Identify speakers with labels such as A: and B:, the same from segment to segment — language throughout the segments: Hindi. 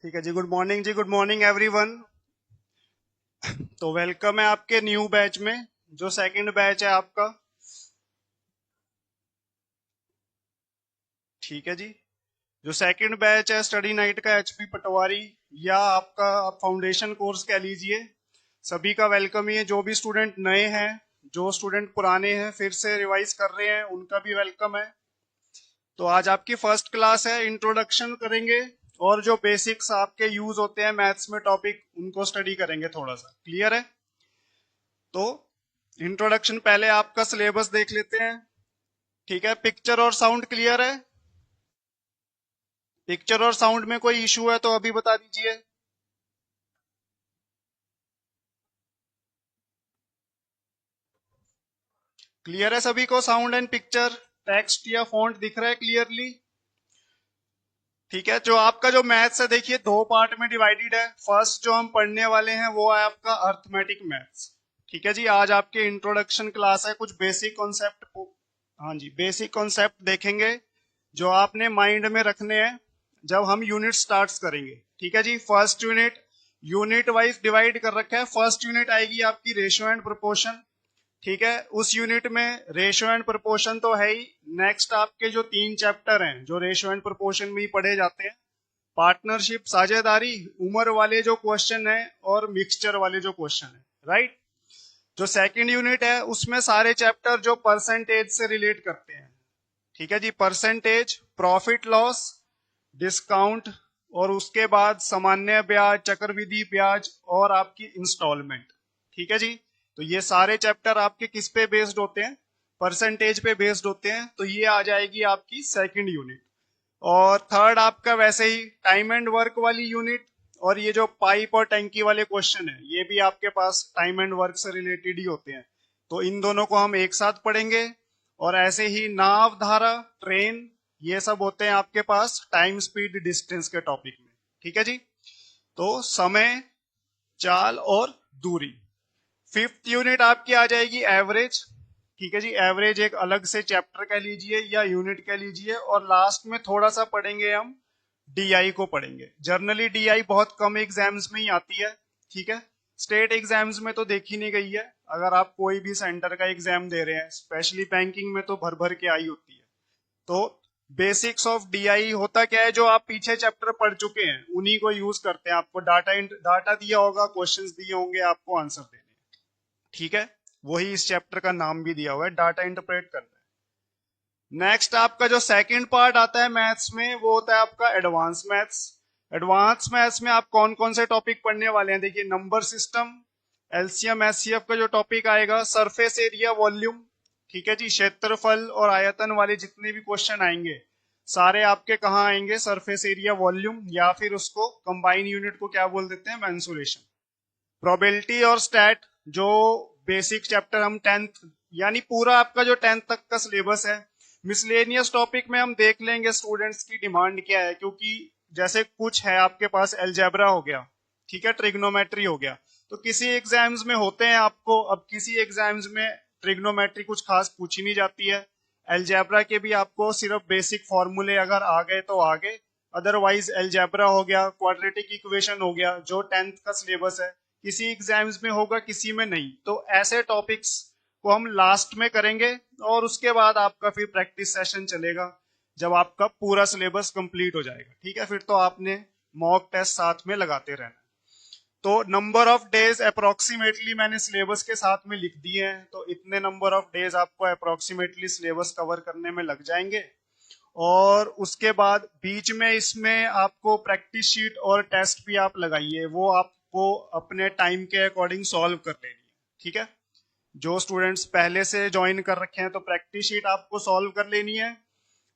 A: ठीक है जी। Good morning everyone. तो वेलकम है आपके न्यू बैच में, जो सेकंड बैच है आपका। ठीक है जी। जो सेकंड बैच है स्टडी नाइट का एचपी पटवारी, या आपका आप फाउंडेशन कोर्स कह लीजिए, सभी का वेलकम ही है। जो भी स्टूडेंट नए हैं, जो स्टूडेंट पुराने हैं फिर से रिवाइज कर रहे हैं, उनका भी वेलकम है। तो आज आपकी फर्स्ट क्लास है, इंट्रोडक्शन करेंगे और जो बेसिक्स आपके यूज होते हैं मैथ्स में टॉपिक, उनको स्टडी करेंगे थोड़ा सा। क्लियर है? तो इंट्रोडक्शन पहले आपका सिलेबस देख लेते हैं। ठीक है, पिक्चर और साउंड क्लियर है? पिक्चर और साउंड में कोई इशू है तो अभी बता दीजिए। क्लियर है सभी को? साउंड एंड पिक्चर, टेक्स्ट या फॉन्ट दिख रहा है क्लियरली? ठीक है। जो आपका जो मैथ्स है, देखिए दो पार्ट में डिवाइडेड है। फर्स्ट जो हम पढ़ने वाले हैं वो है आपका अर्थमेटिक मैथ्स। ठीक है जी। आज आपके इंट्रोडक्शन क्लास है, कुछ बेसिक कॉन्सेप्ट, हाँ जी, बेसिक कॉन्सेप्ट देखेंगे जो आपने माइंड में रखने हैं जब हम यूनिट स्टार्ट करेंगे। ठीक है जी। First unit, unit wise divide कर रखा है। फर्स्ट यूनिट आएगी आपकी रेशियो एंड प्रोपोर्शन। ठीक है, उस यूनिट में रेशियो एंड प्रोपोर्शन तो है ही। नेक्स्ट आपके जो तीन चैप्टर हैं जो रेशियो एंड प्रोपोर्शन में ही पढ़े जाते हैं, पार्टनरशिप, साझेदारी, उम्र वाले जो क्वेश्चन है और मिक्सचर वाले जो क्वेश्चन है, राइट। जो सेकंड यूनिट है उसमें सारे चैप्टर जो परसेंटेज से रिलेट करते हैं। ठीक है जी। परसेंटेज, प्रॉफिट लॉस, डिस्काउंट, और उसके बाद सामान्य ब्याज, चक्रवृद्धि ब्याज और आपकी इंस्टॉलमेंट। ठीक है जी। तो ये सारे चैप्टर आपके किस पे बेस्ड होते हैं? परसेंटेज पे बेस्ड होते हैं। तो ये आ जाएगी आपकी सेकंड यूनिट। और थर्ड आपका वैसे ही टाइम एंड वर्क वाली यूनिट, और ये जो पाइप और टैंकी वाले क्वेश्चन है ये भी आपके पास टाइम एंड वर्क से रिलेटेड ही होते हैं। तो इन दोनों को हम एक साथ पढ़ेंगे। और ऐसे ही नाव, धारा, ट्रेन, ये सब होते हैं आपके पास टाइम, स्पीड, डिस्टेंस के टॉपिक में। ठीक है जी। तो समय, चाल और दूरी। फिफ्थ यूनिट आपकी आ जाएगी एवरेज। ठीक है जी। एवरेज एक अलग से चैप्टर कह लीजिए या यूनिट कह लीजिए। और लास्ट में थोड़ा सा पढ़ेंगे हम, डीआई को पढ़ेंगे। जर्नली डीआई बहुत कम एग्जाम्स में ही आती है। ठीक है, स्टेट एग्जाम्स में तो देखी नहीं गई है। अगर आप कोई भी सेंटर का एग्जाम दे रहे हैं, स्पेशली बैंकिंग में, तो भर भर के आई होती है। तो बेसिक्स ऑफ डीआई होता क्या है, जो आप पीछे चैप्टर पढ़ चुके हैं उन्हीं को यूज करते हैं। आपको डाटा दिया होगा, क्वेश्चंस दिए होंगे, आपको आंसर देने। ठीक है, वही इस चैप्टर का नाम भी दिया हुआ है, डाटा इंटरप्रेट करना है। नेक्स्ट आपका जो सेकंड पार्ट आता है मैथ्स में, वो होता है आपका एडवांस मैथ्स। एडवांस मैथ्स में आप कौन कौन से टॉपिक पढ़ने वाले हैं? देखिए, नंबर सिस्टम, एलसीएम एचसीएफ का जो टॉपिक आएगा, सरफेस एरिया, वॉल्यूम। ठीक है जी। क्षेत्रफल और आयतन वाले जितने भी क्वेश्चन आएंगे सारे आपके कहाँ आएंगे? सरफेस एरिया, वॉल्यूम, या फिर उसको कंबाइन यूनिट को क्या बोल देते हैं? मेंसुरेशन। प्रोबेबिलिटी और स्टैट, जो बेसिक चैप्टर हम टेंथ, यानी पूरा आपका जो टेंथ तक का सिलेबस है। मिसलेनियस टॉपिक में हम देख लेंगे स्टूडेंट्स की डिमांड क्या है, क्योंकि जैसे कुछ है आपके पास, एल्जेब्रा हो गया, ठीक है, ट्रिग्नोमेट्री हो गया, तो किसी एग्जाम्स में होते हैं आपको। अब किसी एग्जाम्स में ट्रिग्नोमेट्री कुछ खास पूछी नहीं जाती है। एल्जेब्रा के भी आपको सिर्फ बेसिक फॉर्मूले अगर आ गए तो आ गए, अदरवाइज एल्जेब्रा हो गया, क्वाड्रेटिक इक्वेशन हो गया, जो टेंथ का सिलेबस है, किसी एग्जाम्स में होगा, किसी में नहीं। तो ऐसे टॉपिक्स को हम लास्ट में करेंगे, और उसके बाद आपका फिर प्रैक्टिस सेशन चलेगा जब आपका पूरा सिलेबस कंप्लीट हो जाएगा। ठीक है, फिर तो आपने मॉक टेस्ट साथ में लगाते रहना। तो नंबर ऑफ डेज अप्रोक्सीमेटली मैंने सिलेबस के साथ में लिख दिए हैं, तो इतने नंबर ऑफ डेज आपको अप्रोक्सीमेटली सिलेबस कवर करने में लग जाएंगे। और उसके बाद बीच में इसमें आपको प्रैक्टिस शीट और टेस्ट भी आप लगाइए, वो आपको अपने टाइम के अकॉर्डिंग सॉल्व कर लेनी है। ठीक है, जो स्टूडेंट्स पहले से ज्वाइन कर रखे हैं तो प्रैक्टिस शीट आपको सॉल्व कर लेनी है।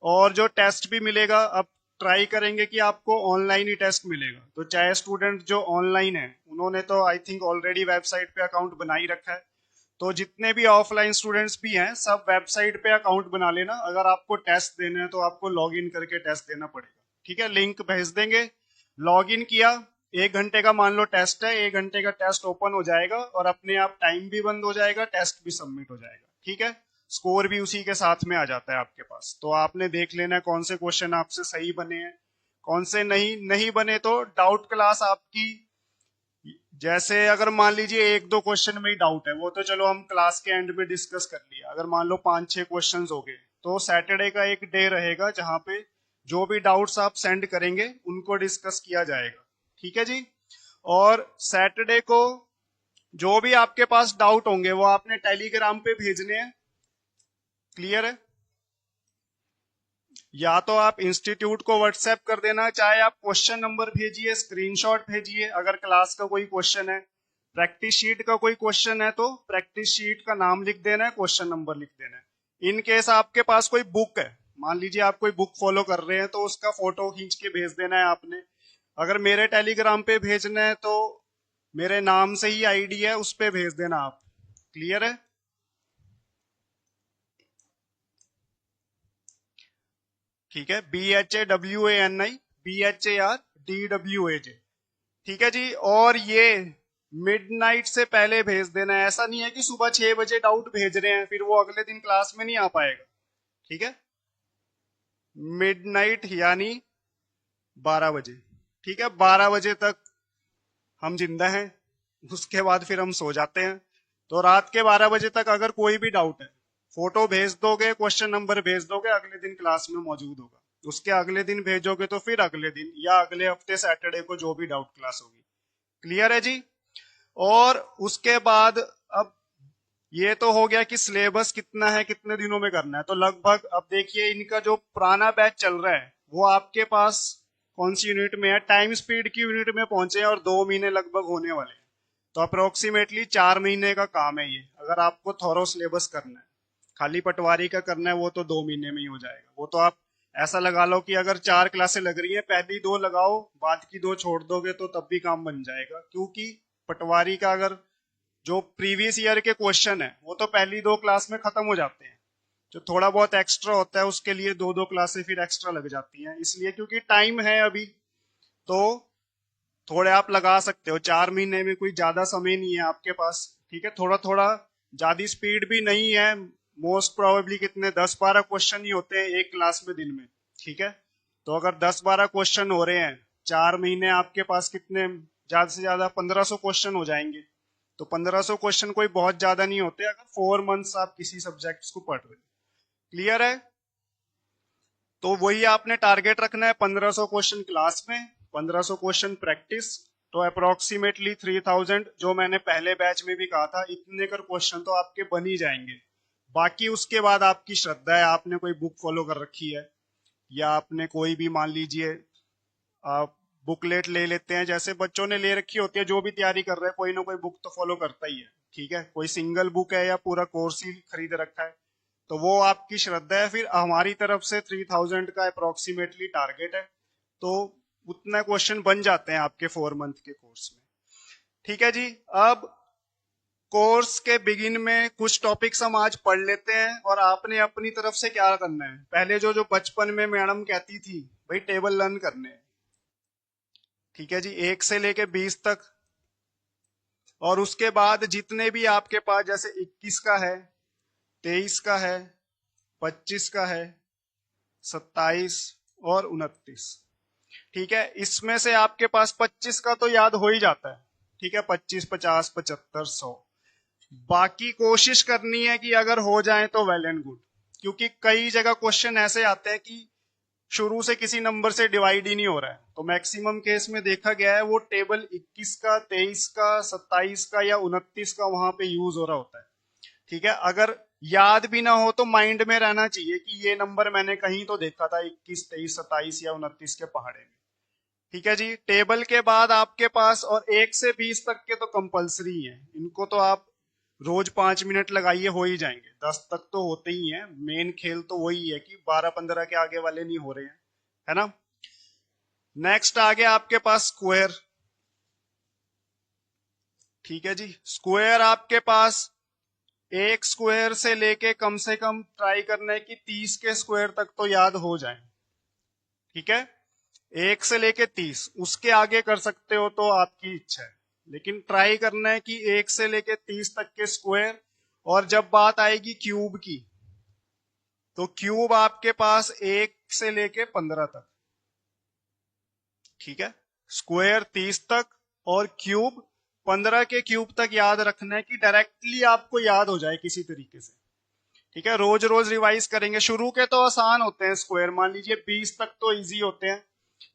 A: और जो टेस्ट भी मिलेगा, अब ट्राई करेंगे कि आपको ऑनलाइन ही टेस्ट मिलेगा। तो चाहे स्टूडेंट जो ऑनलाइन है, उन्होंने तो आई थिंक ऑलरेडी वेबसाइट पे अकाउंट बना ही रखा है। तो जितने भी ऑफलाइन स्टूडेंट्स भी हैं, सब वेबसाइट पे अकाउंट बना लेना। अगर आपको टेस्ट देना है तो आपको लॉग इन करके टेस्ट देना पड़ेगा। ठीक है, लिंक भेज देंगे, लॉग इन किया, 1 घंटे का मान लो टेस्ट है, 1 घंटे का टेस्ट ओपन हो जाएगा और अपने आप टाइम भी बंद हो जाएगा, टेस्ट भी सबमिट हो जाएगा। ठीक है, स्कोर भी उसी के साथ में आ जाता है आपके पास। तो आपने देख लेना कौन से क्वेश्चन आपसे सही बने हैं, कौन से नहीं नहीं बने तो डाउट क्लास आपकी, जैसे अगर मान लीजिए एक दो क्वेश्चन में ही डाउट है, वो तो चलो हम क्लास के एंड में डिस्कस कर लिया। अगर मान लो 5-6 क्वेश्चंस हो गए तो सैटरडे का एक डे रहेगा जहां पे जो भी डाउट्स आप सेंड करेंगे उनको डिस्कस किया जाएगा। ठीक है जी। और सैटरडे को जो भी आपके पास डाउट होंगे वो आपने टेलीग्राम पे भेजने हैं। क्लियर है? या तो आप इंस्टीट्यूट को व्हाट्सएप कर देना, चाहे आप क्वेश्चन नंबर भेजिए, स्क्रीनशॉट भेजिए अगर क्लास का कोई क्वेश्चन है। प्रैक्टिस शीट का कोई क्वेश्चन है तो प्रैक्टिस शीट का नाम लिख देना है, क्वेश्चन नंबर लिख देना है। इन केस आपके पास कोई बुक है, मान लीजिए आप कोई बुक फॉलो कर रहे हैं, तो उसका फोटो खींच के भेज देना है आपने। अगर मेरे टेलीग्राम पे भेजना है तो मेरे नाम से ही आईडी है, उस पे भेज देना आप। क्लियर है? ठीक है। BHAWANI BHARDWAJ। ठीक है जी। और ये मिडनाइट से पहले भेज देना है। ऐसा नहीं है कि सुबह 6 बजे डाउट भेज रहे हैं फिर वो अगले दिन क्लास में नहीं आ पाएगा। ठीक है, मिडनाइट यानी 12 बजे। ठीक है, 12 बजे तक हम जिंदा हैं, उसके बाद फिर हम सो जाते हैं। तो रात के 12 बजे तक अगर कोई भी डाउट है, फोटो भेज दोगे, क्वेश्चन नंबर भेज दोगे, अगले दिन क्लास में मौजूद होगा। उसके अगले दिन भेजोगे तो फिर अगले दिन या अगले हफ्ते सैटरडे को जो भी डाउट क्लास होगी। क्लियर है जी। और उसके बाद अब ये तो हो गया कि सिलेबस कितना है, कितने दिनों में करना है। तो लगभग अब देखिए इनका जो पुराना बैच चल रहा है वो आपके पास कौन सी यूनिट में है, टाइम स्पीड की यूनिट में पहुंचे हैं और 2 महीने लगभग होने वाले हैं। तो अप्रोक्सीमेटली 4 महीने का काम है ये, अगर आपको थोरो सिलेबस करना है। खाली पटवारी का करना है वो तो 2 महीने में ही हो जाएगा। वो तो आप ऐसा लगा लो कि अगर 4 क्लासें लग रही है, पहली 2 लगाओ, बाद की 2 छोड़ दोगे तो तब भी काम बन जाएगा। क्योंकि पटवारी का अगर जो प्रीवियस ईयर के क्वेश्चन है वो तो पहली 2 क्लास में खत्म हो जाते हैं। जो थोड़ा बहुत एक्स्ट्रा होता है उसके लिए 2-2 क्लासें फिर एक्स्ट्रा लग जाती हैं। इसलिए क्योंकि टाइम है अभी, तो थोड़े आप लगा सकते हो। 4 महीने में कोई ज्यादा समय नहीं है आपके पास। ठीक है, थोड़ा थोड़ा, ज्यादा स्पीड भी नहीं है। मोस्ट प्रोबेबली कितने 10-12 क्वेश्चन ही होते हैं एक क्लास में दिन में। ठीक है, तो अगर 10-12 क्वेश्चन हो रहे हैं 4 महीने, आपके पास कितने, ज्यादा से ज्यादा 1500 क्वेश्चन हो जाएंगे। तो 1500 क्वेश्चन कोई बहुत ज्यादा नहीं होते अगर 4 मंथ्स आप किसी सब्जेक्ट को पढ़ रहे हैं। क्लियर है? तो वही आपने टारगेट रखना है, 1500 क्वेश्चन क्लास में, 1500 क्वेश्चन प्रैक्टिस। तो अप्रोक्सीमेटली 3000, जो मैंने पहले बैच में भी कहा था, इतने कर क्वेश्चन तो आपके बन ही जाएंगे। बाकी उसके बाद आपकी श्रद्धा है, आपने कोई बुक फॉलो कर रखी है या आपने कोई भी, मान लीजिए आप बुकलेट ले लेते हैं, जैसे बच्चों ने ले रखी होती है, जो भी तैयारी कर रहे हैं कोई ना कोई बुक तो फॉलो करता ही है। ठीक है, कोई सिंगल बुक है या पूरा कोर्स ही खरीद रखा है, तो वो आपकी श्रद्धा है। फिर हमारी तरफ से 3000 का अप्रोक्सीमेटली टारगेट है, तो उतना क्वेश्चन बन जाते हैं आपके 4 मंथ के कोर्स में। ठीक है जी। अब कोर्स के बिगिन में कुछ टॉपिक्स हम आज पढ़ लेते हैं और आपने अपनी तरफ से क्या करना है। पहले जो जो बचपन में मैडम कहती थी भाई टेबल लर्न करने हैं। ठीक है जी, 1 से लेके 20 तक। और उसके बाद जितने भी आपके पास, जैसे 21 का है, 23 का है, 25 का है, 27 और 29। ठीक है, इसमें से आपके पास 25 का तो याद हो ही जाता है। ठीक है, 25, 50, 75, 100। बाकी कोशिश करनी है कि अगर हो जाए तो वेल एंड गुड, क्योंकि कई जगह क्वेश्चन ऐसे आते हैं कि शुरू से किसी नंबर से डिवाइड ही नहीं हो रहा है। तो मैक्सिमम केस में देखा गया है वो टेबल 21 का, 23 का, 27 का या 29 का वहां पे यूज हो रहा होता है। ठीक है, अगर याद भी ना हो तो माइंड में रहना चाहिए कि ये नंबर मैंने कहीं तो देखा था, 21, 23, 27 या 29 के पहाड़े में। ठीक है जी। टेबल के बाद आपके पास, और 1 से 20 तक के तो कंपलसरी है, इनको तो आप रोज 5 मिनट लगाइए, हो ही जाएंगे। 10 तक तो होते ही हैं। मेन खेल तो वही है कि 12-15 के आगे वाले नहीं हो रहे हैं, है ना। नेक्स्ट आ गया आपके पास स्क्वायर। ठीक है जी, स्क्वायर आपके पास एक स्क्वायर से लेके कम से कम ट्राई करना है कि 30 के स्क्वायर तक तो याद हो जाए। ठीक है, 1 से लेके 30, उसके आगे कर सकते हो तो आपकी इच्छा है, लेकिन ट्राई करना है कि 1 से लेके 30 तक के स्क्वायर। और जब बात आएगी क्यूब की, तो क्यूब आपके पास 1 से लेके 15 तक। ठीक है, स्क्वायर 30 तक और क्यूब 15 के क्यूब तक याद रखना है कि डायरेक्टली आपको याद हो जाए किसी तरीके से। ठीक है, रोज रोज रिवाइज करेंगे। शुरू के तो आसान होते हैं स्क्वायर, मान लीजिए 20 तक तो इजी होते हैं।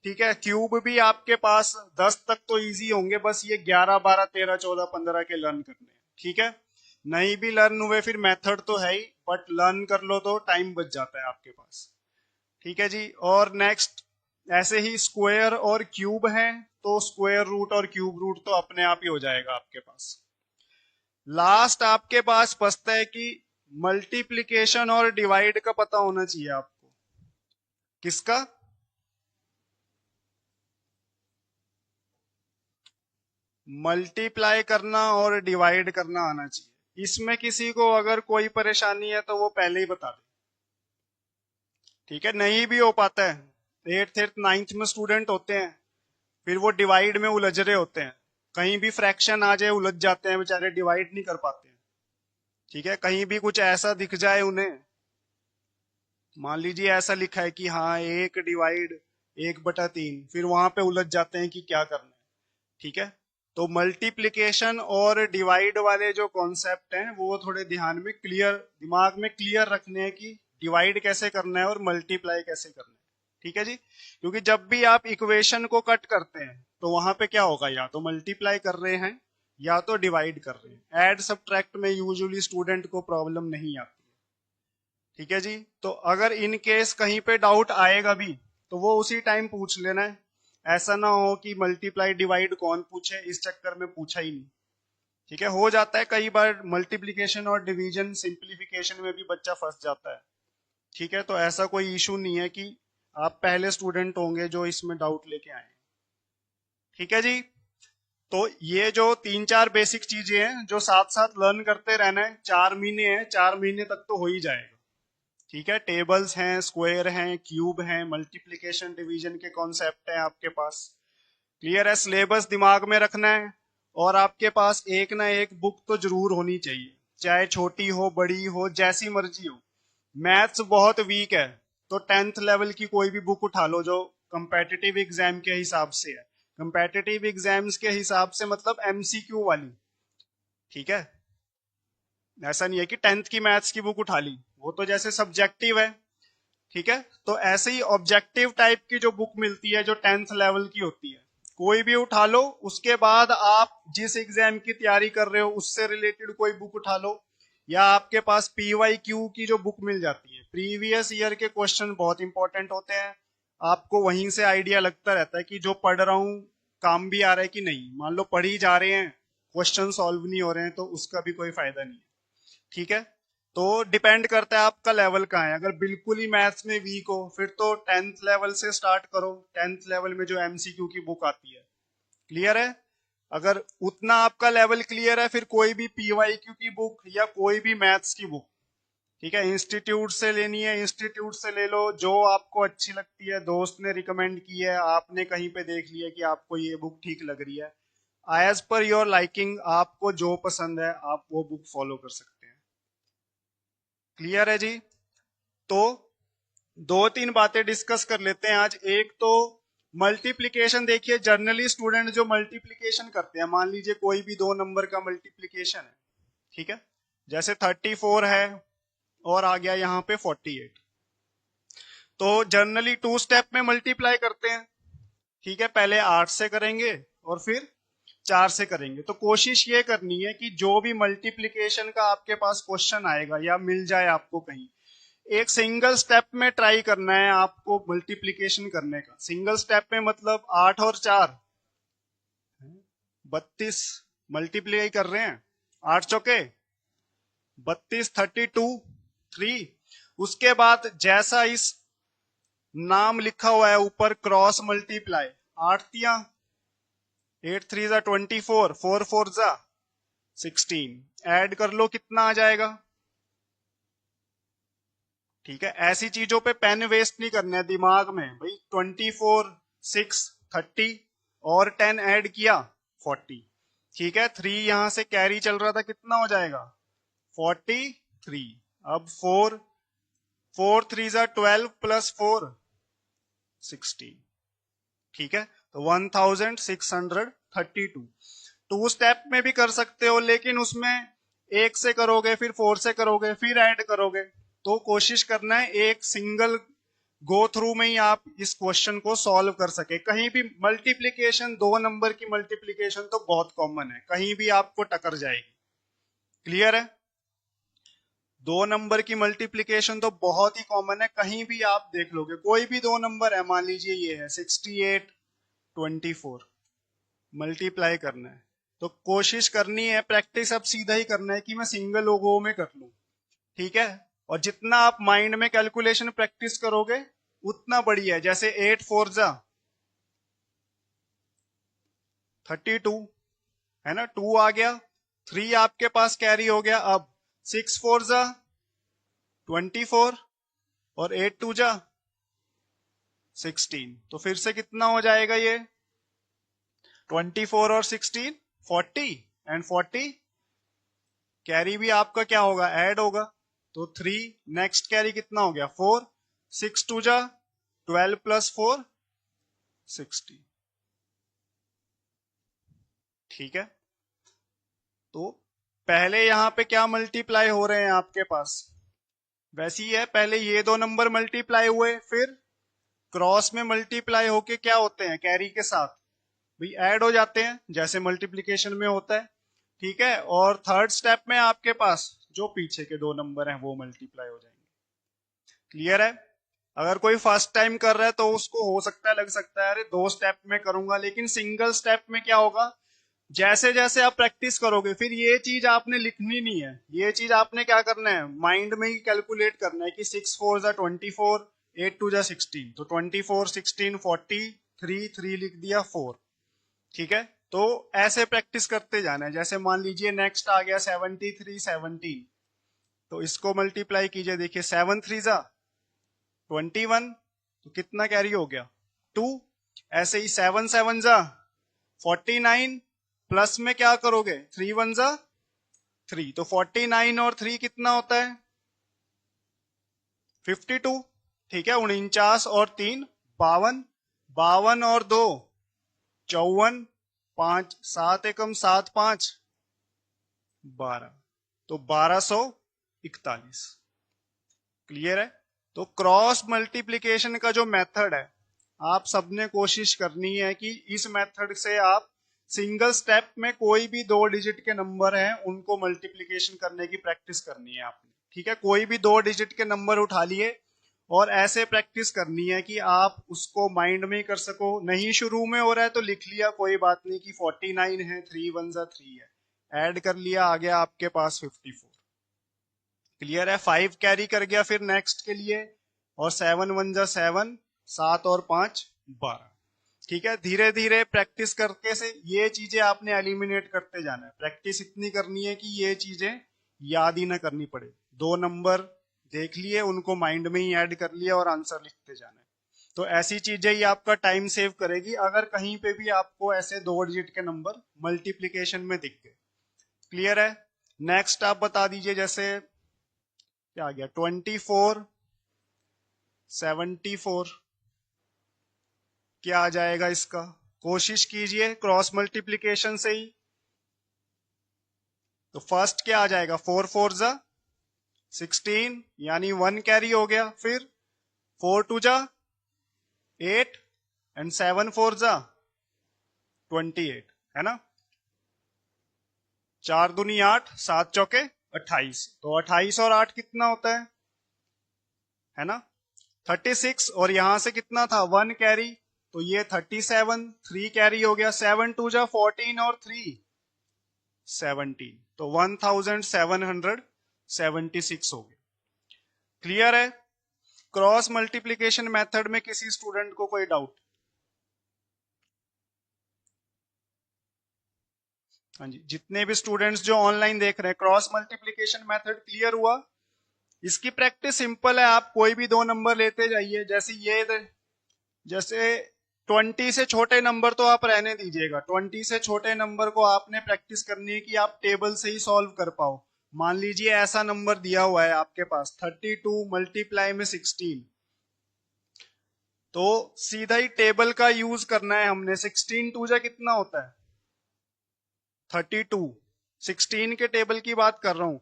A: ठीक है, क्यूब भी आपके पास 10 तक तो इजी होंगे, बस ये 11 12 13 14 15 के लर्न करने हैं। ठीक है, नहीं भी लर्न हुए फिर मेथड तो है ही, बट लर्न कर लो तो टाइम बच जाता है आपके पास। ठीक है जी, और नेक्स्ट ऐसे ही स्क्वायर और क्यूब है, तो स्क्वायर रूट और क्यूब रूट तो अपने आप ही हो जाएगा आपके पास। लास्ट आपके पास बचता है कि मल्टीप्लीकेशन और डिवाइड का पता होना चाहिए आपको। किसका? मल्टीप्लाई करना और डिवाइड करना आना चाहिए। इसमें किसी को अगर कोई परेशानी है तो वो पहले ही बता दे। ठीक है, नहीं भी हो पाता है, 8th 8th 9th में स्टूडेंट होते हैं, फिर वो डिवाइड में उलझ रहे होते हैं, कहीं भी फ्रैक्शन आ जाए उलझ जाते हैं बेचारे, डिवाइड नहीं कर पाते हैं। ठीक है, कहीं भी कुछ ऐसा दिख जाए उन्हें, मान लीजिए ऐसा लिखा है कि हाँ 1/1/3, फिर वहां पे उलझ जाते हैं कि क्या करना है। ठीक है, तो मल्टीप्लिकेशन और डिवाइड वाले जो कॉन्सेप्ट हैं वो थोड़े ध्यान में क्लियर, दिमाग में क्लियर रखने हैं कि डिवाइड कैसे करना है और मल्टीप्लाई कैसे करना है। ठीक है जी, क्योंकि जब भी आप इक्वेशन को कट करते हैं तो वहां पे क्या होगा, या तो मल्टीप्लाई कर रहे हैं या तो डिवाइड कर रहे हैं। एड सब्ट्रैक्ट में यूजुअली स्टूडेंट को प्रॉब्लम नहीं आती। ठीक है जी, तो अगर इन केस कहीं पे डाउट आएगा भी तो वो उसी टाइम पूछ लेना है। ऐसा ना हो कि मल्टीप्लाई डिवाइड कौन पूछे, इस चक्कर में पूछा ही नहीं। ठीक है, हो जाता है कई बार मल्टीप्लिकेशन और डिवीजन सिंप्लीफिकेशन में भी बच्चा फंस जाता है। ठीक है, तो ऐसा कोई इशू नहीं है कि आप पहले स्टूडेंट होंगे जो इसमें डाउट लेके आए। ठीक है जी, तो ये जो 3 4 बेसिक चीजें हैं जो साथ साथ लर्न करते रहना है, 4 महीने हैं, 4 महीने तक तो हो ही जाएगा। ठीक है, टेबल्स हैं, स्क्वायर हैं, क्यूब हैं, मल्टीप्लिकेशन डिवीजन के कॉन्सेप्ट हैं आपके पास। क्लियर है, सिलेबस दिमाग में रखना है, और आपके पास एक ना एक बुक तो जरूर होनी चाहिए, चाहे छोटी हो बड़ी हो जैसी मर्जी हो। मैथ्स बहुत वीक है तो 10th लेवल की कोई भी बुक उठा लो जो कंपेटिटिव एग्जाम के हिसाब से है। कंपेटिटिव एग्जाम्स के हिसाब से मतलब एमसीक्यू वाली। ठीक है, ऐसा नहीं है कि 10th की मैथ्स की बुक उठा ली, वो तो जैसे सब्जेक्टिव है। ठीक है, तो ऐसे ही ऑब्जेक्टिव टाइप की जो बुक मिलती है जो 10th लेवल की होती है, कोई भी उठा लो। उसके बाद आप जिस एग्जाम की तैयारी कर रहे हो उससे रिलेटेड कोई बुक उठा लो, या आपके पास पीवाईक्यू की जो बुक मिल जाती है, प्रीवियस ईयर के क्वेश्चन बहुत इंपॉर्टेंट होते हैं। आपको वहीं से आइडिया लगता रहता है कि जो पढ़ रहा हूँ काम भी आ रहा है कि नहीं। मान लो पढ़ ही जा रहे हैं, क्वेश्चन सॉल्व नहीं हो रहे हैं, तो उसका भी कोई फायदा नहीं है। ठीक है, तो डिपेंड करता है आपका लेवल कहाँ है। अगर बिल्कुल ही मैथ्स में वीक हो फिर तो 10th लेवल से स्टार्ट करो, 10th लेवल में जो एमसीक्यू की बुक आती है। क्लियर है, अगर उतना आपका लेवल क्लियर है फिर कोई भी पीवाईक्यू की बुक या कोई भी मैथ्स की बुक, ठीक है, इंस्टीट्यूट से लेनी है इंस्टीट्यूट से ले लो, जो आपको अच्छी लगती है, दोस्त ने रिकमेंड की है, आपने कहीं पे देख लिया कि आपको ये बुक ठीक लग रही है, एज पर योर लाइकिंग, आपको जो पसंद है आप वो बुक फॉलो कर सकते हैं। क्लियर है जी, तो 2 3 बातें डिस्कस कर लेते हैं आज। एक तो मल्टीप्लिकेशन, देखिए जनरली स्टूडेंट जो मल्टीप्लिकेशन करते हैं, मान लीजिए कोई भी 2 नंबर का मल्टीप्लिकेशन है, ठीक है, जैसे 34 है और आ गया यहाँ पे 48, तो जनरली 2 स्टेप में मल्टीप्लाई करते हैं। ठीक है, पहले 8 से करेंगे और फिर 4 से करेंगे। तो कोशिश ये करनी है कि जो भी मल्टीप्लिकेशन का आपके पास क्वेश्चन आएगा या मिल जाए आपको कहीं, एक सिंगल स्टेप में ट्राई करना है आपको मल्टीप्लिकेशन करने का। सिंगल स्टेप में मतलब 8 और 4 32 मल्टीप्लाई कर रहे हैं, 8 चौके 32, 32 3। उसके बाद जैसा इस नाम लिखा हुआ है ऊपर क्रॉस मल्टीप्लाई, 8 8 3 जा 24, 4 4 जा 16, ऐड कर लो कितना आ जाएगा। ठीक है, ऐसी चीजों पे पेन वेस्ट नहीं करना है दिमाग में भाई। 24 6 30 और 10 ऐड किया 40। ठीक है, 3 यहां से कैरी चल रहा था, कितना हो जाएगा 43। अब 4 4 3 जा 12 प्लस 4 16। ठीक है, तो 1632। 2 स्टेप में भी कर सकते हो, लेकिन उसमें 1 से करोगे, फिर 4 से करोगे, फिर ऐड करोगे। तो कोशिश करना है एक सिंगल गो थ्रू में ही आप इस क्वेश्चन को सॉल्व कर सके। कहीं भी मल्टीप्लीकेशन, 2 नंबर की मल्टीप्लीकेशन तो बहुत कॉमन है, कहीं भी आपको टकर जाएगी। क्लियर है? 2 नंबर की मल्टीप्लीकेशन तो बहुत ही कॉमन है, कहीं भी आप देख लोगे। कोई भी 2 नंबर है, मान लीजिए ये है 68 24, मल्टीप्लाई करना है तो कोशिश करनी है, प्रैक्टिस अब सीधा ही करना है कि मैं सिंगल गो में कर लूं। ठीक है? और जितना आप माइंड में कैलकुलेशन प्रैक्टिस करोगे उतना बढ़िया है। जैसे 8 4 जा 32 है ना, 2 आ गया, 3 आपके पास कैरी हो गया। अब 6 4 जा 24 और 8 2 जा 16। तो फिर से कितना हो जाएगा ये? 24 और 16 40, एंड 40 कैरी भी आपका क्या होगा? ऐड होगा। तो 3 नेक्स्ट कैरी कितना हो गया? 4, 6 2 जा 12 प्लस 4 60। ठीक है? तो पहले यहां पे क्या मल्टीप्लाई हो रहे हैं आपके पास? वैसे ही है, पहले ये 2 नंबर मल्टीप्लाई हुए, फिर क्रॉस में मल्टीप्लाई होके क्या होते हैं? कैरी के साथ भाई ऐड हो जाते हैं, जैसे मल्टीप्लीकेशन में होता है। ठीक है? और थर्ड स्टेप में आपके पास जो पीछे के 2 नंबर हैं वो मल्टीप्लाई हो जाएंगे। क्लियर है? अगर कोई फर्स्ट टाइम कर रहा है तो उसको हो सकता है, लग सकता है अरे 2 स्टेप में करूंगा, लेकिन सिंगल स्टेप में क्या होगा, जैसे जैसे आप प्रैक्टिस करोगे, फिर ये चीज आपने लिखनी नहीं है। ये चीज आपने क्या करना है, माइंड में ही कैलकुलेट करना है कि 6 4 जा 24, 8 2 जा 16। तो 24 16 40, 3 लिख दिया 4। ठीक है? तो ऐसे प्रैक्टिस करते जाना है। जैसे मान लीजिए नेक्स्ट आ गया 73 17, तो इसको मल्टीप्लाई कीजिए। देखिए 7 3 जा 21, तो कितना कैरी हो गया? 2। ऐसे ही 7 7 जा 49, प्लस में क्या करोगे? 3 1 जा 3। तो 49 और 3 कितना होता है? 52। ठीक है? 49 और 3 52, 52 और 2 54, 5 7 एकम 7 5 12, तो 1241। क्लियर है? तो क्रॉस मल्टीप्लीकेशन का जो मेथड है, आप सबने कोशिश करनी है कि इस मेथड से आप सिंगल स्टेप में कोई भी 2 डिजिट के नंबर हैं उनको मल्टीप्लीकेशन करने की प्रैक्टिस करनी है आपने। ठीक है? कोई भी 2 डिजिट के नंबर उठा लिए और ऐसे प्रैक्टिस करनी है कि आप उसको माइंड में ही कर सको। नहीं शुरू में हो रहा है तो लिख लिया, कोई बात नहीं कि 49 है, 3 1 जा 3 है, ऐड कर लिया, आ गया आपके पास 54। क्लियर है? 5 कैरी कर गया फिर नेक्स्ट के लिए, और 7 1 जा 7, 7 और 5 12। ठीक है? धीरे धीरे प्रैक्टिस करके से ये चीजें आपने एलिमिनेट करते जाना है। प्रैक्टिस इतनी करनी है कि ये चीजें याद ही ना करनी पड़े। 2 नंबर देख लिए, उनको माइंड में ही ऐड कर लिया और आंसर लिखते जाना है। तो ऐसी चीजें ही आपका टाइम सेव करेगी, अगर कहीं पे भी आपको ऐसे 2 डिजिट के नंबर मल्टीप्लीकेशन में दिख गए। क्लियर है? नेक्स्ट आप बता दीजिए, जैसे क्या आ गया? 24 74, क्या आ जाएगा इसका? कोशिश कीजिए क्रॉस मल्टीप्लीकेशन से ही। तो फर्स्ट क्या आ जाएगा? 4 4 जा 16, यानी 1 कैरी हो गया। फिर 4 2 जा 8, एंड 7 4 जा 28, है ना? 4 दूनी 8, 7 चौके 28। तो 28 और 8 कितना होता है ना? 36। और यहां से कितना था? 1 कैरी, तो ये 37, 3 कैरी हो गया। 7 2 जा 14 और 3 17, तो 1776 हो गया। क्लियर है? क्रॉस मल्टीप्लीकेशन मेथड में किसी स्टूडेंट को कोई डाउट? हाँ जी, जितने भी स्टूडेंट्स जो ऑनलाइन देख रहे हैं, क्रॉस मल्टीप्लीकेशन मेथड क्लियर हुआ? इसकी प्रैक्टिस सिंपल है, आप कोई भी 2 नंबर लेते जाइए। जैसे 20 से छोटे नंबर तो आप रहने दीजिएगा। 20 से छोटे नंबर को आपने प्रैक्टिस करनी है कि आप टेबल से ही सॉल्व कर पाओ। मान लीजिए ऐसा नंबर दिया हुआ है आपके पास 32 मल्टीप्लाई में 16, तो सीधा ही टेबल का यूज करना है हमने। 16 टू जा कितना होता है 32। 16 के टेबल की बात कर रहा हूं।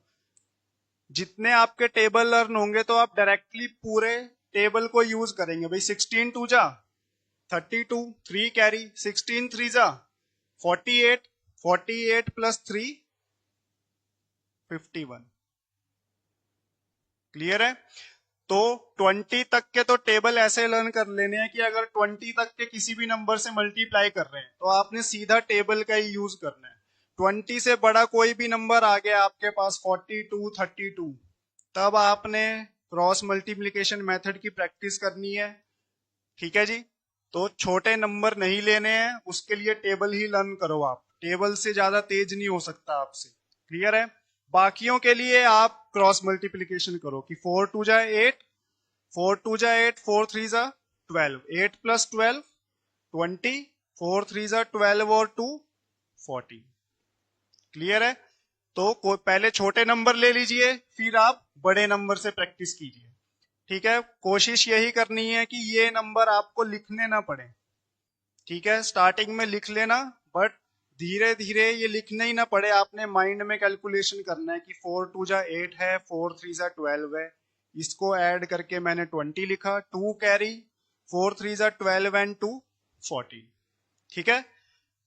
A: जितने आपके टेबल लर्न होंगे तो आप डायरेक्टली पूरे टेबल को यूज करेंगे भाई। 16 टू जा 32, 3 कैरी, 16 थ्री जा 48, 48 प्लस 3 51। क्लियर है? तो 20 तक के तो टेबल ऐसे लर्न कर लेने हैं कि अगर 20 तक के किसी भी नंबर से मल्टीप्लाई कर रहे हैं तो आपने सीधा टेबल का ही यूज करना है। 20 से बड़ा कोई भी नंबर आ गया आपके पास 42, 32, तब आपने क्रॉस मल्टीप्लिकेशन मेथड की प्रैक्टिस करनी है। ठीक है जी। तो छोटे नंबर नहीं लेने हैं, उसके लिए टेबल ही लर्न करो। आप टेबल से ज्यादा तेज नहीं हो सकता आपसे। क्लियर है? बाकियों के लिए आप क्रॉस मल्टीप्लिकेशन करो कि 4 टू जा 8, 4 टू जा 8, 4 थ्री जा 12, 8 प्लस 12 20, 4 थ्री जा 12 और 2 40। क्लियर है? तो पहले छोटे नंबर ले लीजिए, फिर आप बड़े नंबर से प्रैक्टिस कीजिए। ठीक है? कोशिश यही करनी है कि ये नंबर आपको लिखने ना पड़े। ठीक है? स्टार्टिंग में लिख लेना, बट धीरे धीरे ये लिखने ही ना पड़े। आपने माइंड में कैलकुलेशन करना है कि 4 टू जा 8 है, 4 थ्री जा 12 है, इसको ऐड करके मैंने 20 लिखा, 2 कैरी, 4 थ्री जा 12 एंड 2 40। ठीक है?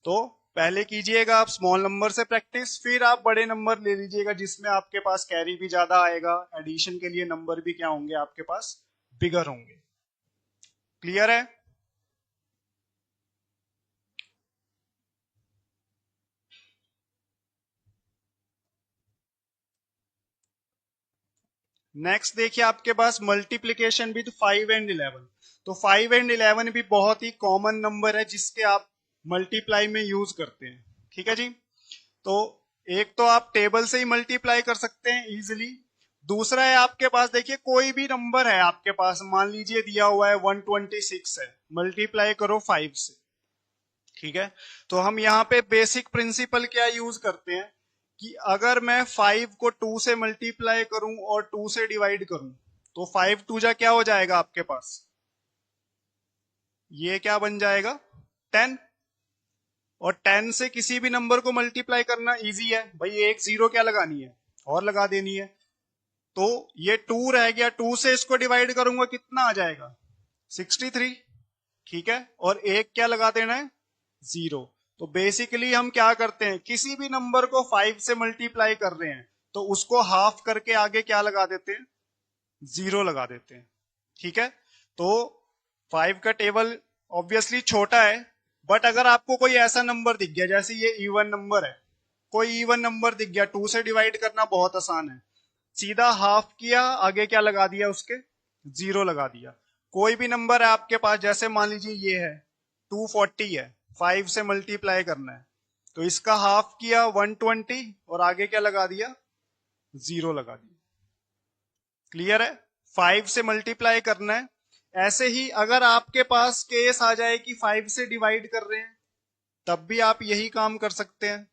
A: तो पहले कीजिएगा आप स्मॉल नंबर से प्रैक्टिस, फिर आप बड़े नंबर ले लीजिएगा जिसमें आपके पास कैरी भी ज्यादा आएगा, एडिशन के लिए नंबर भी क्या होंगे आपके पास, बिगर होंगे। क्लियर है? नेक्स्ट देखिए आपके पास मल्टीप्लीकेशन भी, तो 5 एंड 11। तो 5 एंड 11 भी बहुत ही कॉमन नंबर है जिसके आप मल्टीप्लाई में यूज करते हैं। ठीक है जी। तो एक तो आप टेबल से ही मल्टीप्लाई कर सकते हैं इजीली। दूसरा है आपके पास, देखिए कोई भी नंबर है आपके पास, मान लीजिए दिया हुआ है 126 है, मल्टीप्लाई करो 5 से। ठीक है? तो हम यहाँ पे बेसिक प्रिंसिपल क्या यूज करते हैं कि अगर मैं 5 को 2 से मल्टीप्लाई करूं और 2 से डिवाइड करूं तो 5 टू जा क्या हो जाएगा आपके पास, ये क्या बन जाएगा 10। और 10 से किसी भी नंबर को मल्टीप्लाई करना इजी है भाई, एक जीरो क्या लगानी है और लगा देनी है। तो ये 2 रह गया, 2 से इसको डिवाइड करूंगा कितना आ जाएगा 63। ठीक है? और एक क्या लगा देना है, जीरो। तो बेसिकली हम क्या करते हैं, किसी भी नंबर को 5 से मल्टीप्लाई कर रहे हैं तो उसको हाफ करके आगे क्या लगा देते हैं, जीरो लगा देते हैं। ठीक है? तो 5 का टेबल ऑब्वियसली छोटा है, बट अगर आपको कोई ऐसा नंबर दिख गया, जैसे ये इवन नंबर है, कोई इवन नंबर दिख गया, 2 से डिवाइड करना बहुत आसान है, सीधा हाफ किया, आगे क्या लगा दिया उसके, जीरो लगा दिया। कोई भी नंबर है आपके पास, जैसे मान लीजिए ये है 240 है, 5 से मल्टीप्लाई करना है, तो इसका हाफ किया 120 और आगे क्या लगा दिया, जीरो लगा दिया। क्लियर है? 5 से मल्टीप्लाई करना है। ऐसे ही अगर आपके पास केस आ जाए कि 5 से डिवाइड कर रहे हैं, तब भी आप यही काम कर सकते हैं।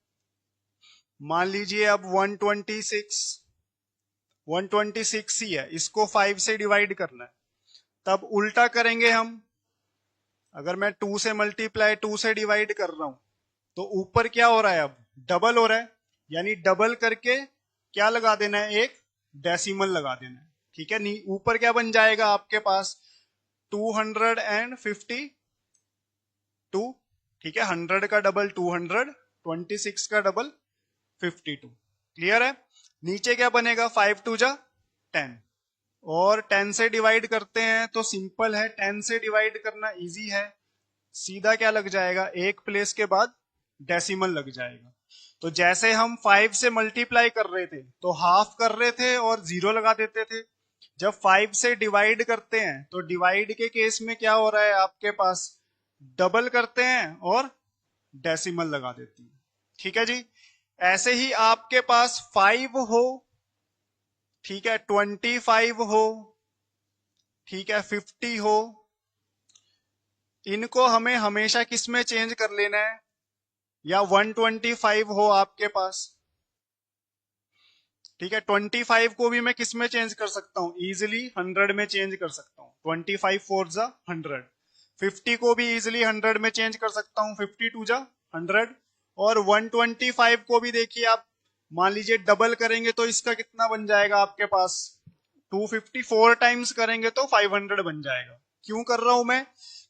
A: मान लीजिए अब 126 ही है, इसको 5 से डिवाइड करना है, तब उल्टा करेंगे हम। अगर मैं 2 से मल्टीप्लाई 2 से डिवाइड कर रहा हूं तो ऊपर क्या हो रहा है, अब डबल हो रहा है, यानी डबल करके क्या लगा देना है, एक डेसिमल लगा देना है। ठीक है? नहीं, ऊपर क्या बन जाएगा आपके पास 252। ठीक है? 100 का डबल 200, 26 का डबल 52। क्लियर है? नीचे क्या बनेगा, 5 टू जा 10, और 10 से डिवाइड करते हैं तो सिंपल है, 10 से डिवाइड करना इजी है। सीधा क्या लग जाएगा, एक प्लेस के बाद डेसिमल लग जाएगा। तो जैसे हम 5 से मल्टीप्लाई कर रहे थे तो हाफ कर रहे थे और जीरो लगा देते थे, जब 5 से डिवाइड करते हैं तो डिवाइड के केस में क्या हो रहा है आपके पास, डबल करते हैं और डेसिमल लगा देते हैं। ठीक है जी। ऐसे ही आपके पास 5 हो, ठीक है, 25 हो, ठीक है, 50 हो, इनको हमें हमेशा किस में चेंज कर लेना है, या 125 हो आपके पास, ठीक है, 25 को भी मैं किस में चेंज कर सकता हूं, इजिली 100 में चेंज कर सकता हूं, 25 फोर जा 100। 50 को भी इजिली 100 में चेंज कर सकता हूं, 50 टू जा 100। और 125 को भी देखिए आप मान लीजिए डबल करेंगे तो इसका कितना बन जाएगा आपके पास, 254 टाइम्स करेंगे तो 500 बन जाएगा। क्यों कर रहा हूं मैं,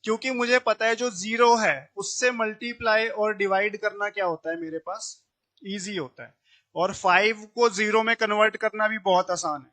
A: क्योंकि मुझे पता है जो जीरो है उससे मल्टीप्लाई और डिवाइड करना क्या होता है मेरे पास, इजी होता है। और 5 को जीरो में कन्वर्ट करना भी बहुत आसान है।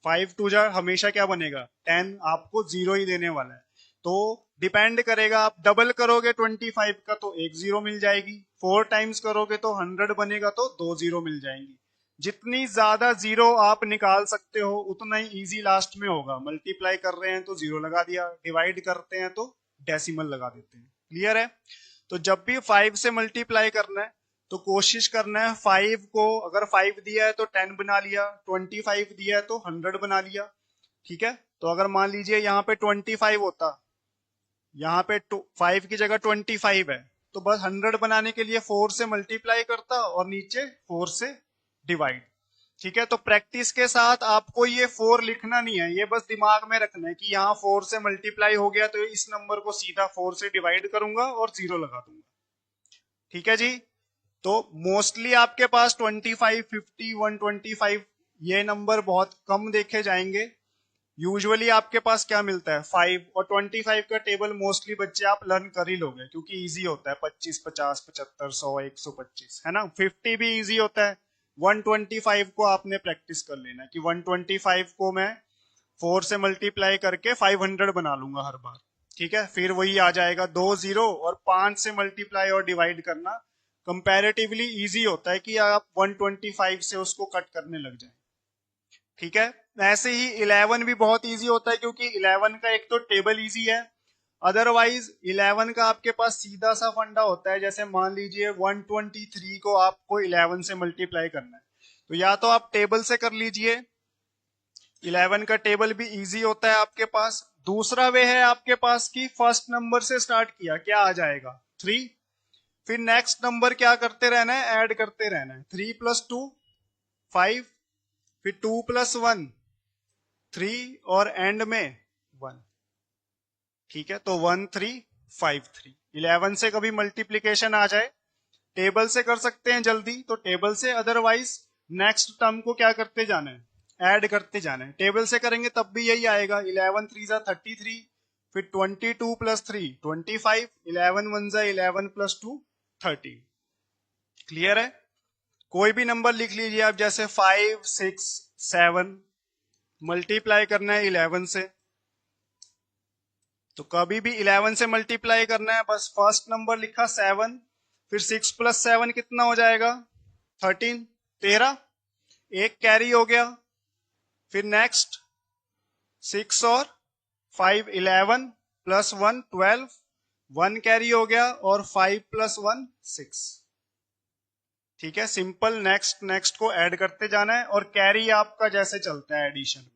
A: 5 टू जा हमेशा क्या बनेगा 10, आपको जीरो ही देने वाला है। तो डिपेंड करेगा, आप डबल करोगे 25 का तो एक जीरो मिल जाएगी, 4 टाइम्स करोगे तो 100 बनेगा तो 2 जीरो मिल जाएंगी। जितनी ज्यादा जीरो आप निकाल सकते हो उतना ही इजी लास्ट में होगा। मल्टीप्लाई कर रहे हैं तो जीरो लगा दिया, डिवाइड करते हैं तो डेसिमल लगा देते हैं। क्लियर है। तो जब भी 5 से मल्टीप्लाई करना है तो कोशिश करना है 5 को, अगर 5 दिया है तो 10 बना लिया, 25 दिया है तो 100 बना लिया। ठीक है। तो अगर मान लीजिए यहाँ पे 25 होता, यहाँ पे 5 की जगह 25 है, तो बस 100 बनाने के लिए 4 से मल्टीप्लाई करता और नीचे 4 से डिवाइड। ठीक है। तो प्रैक्टिस के साथ आपको ये 4 लिखना नहीं है, ये बस दिमाग में रखना है कि यहाँ 4 से मल्टीप्लाई हो गया तो इस नंबर को सीधा 4 से डिवाइड करूंगा और जीरो लगा दूंगा। ठीक है जी। तो मोस्टली आपके पास 25, 50, 125 ये नंबर बहुत कम देखे जाएंगे। यूजुअली आपके पास क्या मिलता है 5 और 25 का टेबल मोस्टली बच्चे आप लर्न कर ही लोगे क्योंकि इजी होता है, 25, 50, 75, 100, 125 है ना। 50 भी इजी होता है। 125 को आपने प्रैक्टिस कर लेना कि 125 को मैं 4 से मल्टीप्लाई करके 500 बना लूंगा हर बार। ठीक है। फिर वही आ जाएगा 2 जीरो, और 5 से मल्टीप्लाई और डिवाइड करना कंपैरेटिवली इजी होता है कि आप 125 से उसको कट करने लग जाए। ठीक है। ऐसे ही 11 भी बहुत इजी होता है क्योंकि 11 का एक तो टेबल इजी है, अदरवाइज 11 का आपके पास सीधा सा फंडा होता है। जैसे मान लीजिए 123 को आपको 11 से मल्टीप्लाई करना है तो या तो आप टेबल से कर लीजिए, 11 का टेबल भी इजी होता है आपके पास। दूसरा वे है आपके पास कि फर्स्ट नंबर से स्टार्ट किया, क्या आ जाएगा 3, फिर नेक्स्ट नंबर क्या करते रहना है, ऐड करते रहना है। 3 प्लस 2 5, फिर 2 प्लस 1 3 और एंड में 1। ठीक है। तो 1 3 5 3। 11 से कभी मल्टीप्लीकेशन आ जाए टेबल से कर सकते हैं जल्दी तो टेबल से, अदरवाइज नेक्स्ट टर्म को क्या करते जाना है, ऐड करते जाना है। टेबल से करेंगे तब भी यही आएगा, 11 3 जा 33, फिर 22 प्लस 3 25, 11 1 जा 11 प्लस 2 30। क्लियर है। कोई भी नंबर लिख लीजिए आप, जैसे 5 6 7 मल्टीप्लाई करना है 11 से, तो कभी भी 11 से मल्टीप्लाई करना है, बस फर्स्ट नंबर लिखा 7, फिर 6 प्लस 7 कितना हो जाएगा 13, 13, एक कैरी हो गया, फिर नेक्स्ट 6 और 5 11 प्लस 1 12, 1 कैरी हो गया, और 5 प्लस 1 6। ठीक है। सिंपल नेक्स्ट नेक्स्ट को ऐड करते जाना है और कैरी आपका जैसे चलता है एडिशन में।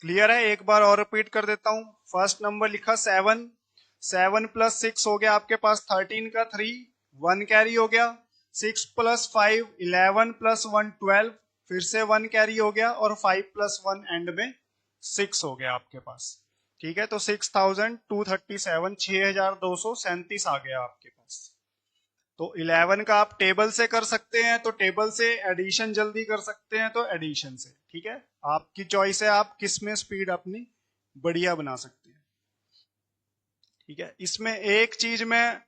A: क्लियर है। एक बार और रिपीट कर देता हूं। फर्स्ट नंबर लिखा 7, 7 प्लस 6 हो गया आपके पास 13 का 3, 1 कैरी हो गया, 6 प्लस 5 11 प्लस 1 12, फिर से 1 कैरी हो गया, और 5 प्लस 1 एंड में 6 हो गया आपके पास। ठीक है। तो 6237 6237 आ गया आपके पास। तो 11 का आप टेबल से कर सकते हैं तो टेबल से, एडिशन जल्दी कर सकते हैं तो एडिशन से। ठीक है। आपकी चॉइस है, आप किस में स्पीड अपनी बढ़िया बना सकते हैं। ठीक है। इसमें एक चीज मैं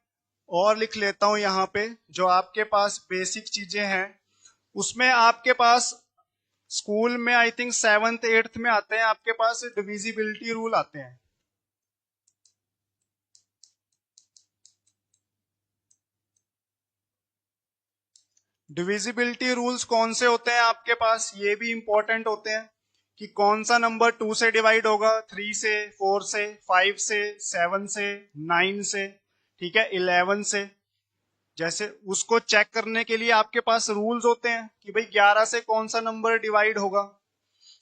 A: और लिख लेता हूं यहां पे, जो आपके पास बेसिक चीजें हैं उसमें आपके पास स्कूल में आई थिंक 7th 8th में आते हैं, आपके पास डिविजिबिलिटी रूल आते हैं। डिविजिबिलिटी रूल्स कौन से होते हैं आपके पास, ये भी इंपॉर्टेंट होते हैं कि कौन सा नंबर 2 से डिवाइड होगा, 3 से, 4 से, 5 से, 7 से, 9 से, ठीक है, 11 से। जैसे उसको चेक करने के लिए आपके पास रूल्स होते हैं कि भाई 11 से कौन सा नंबर डिवाइड होगा।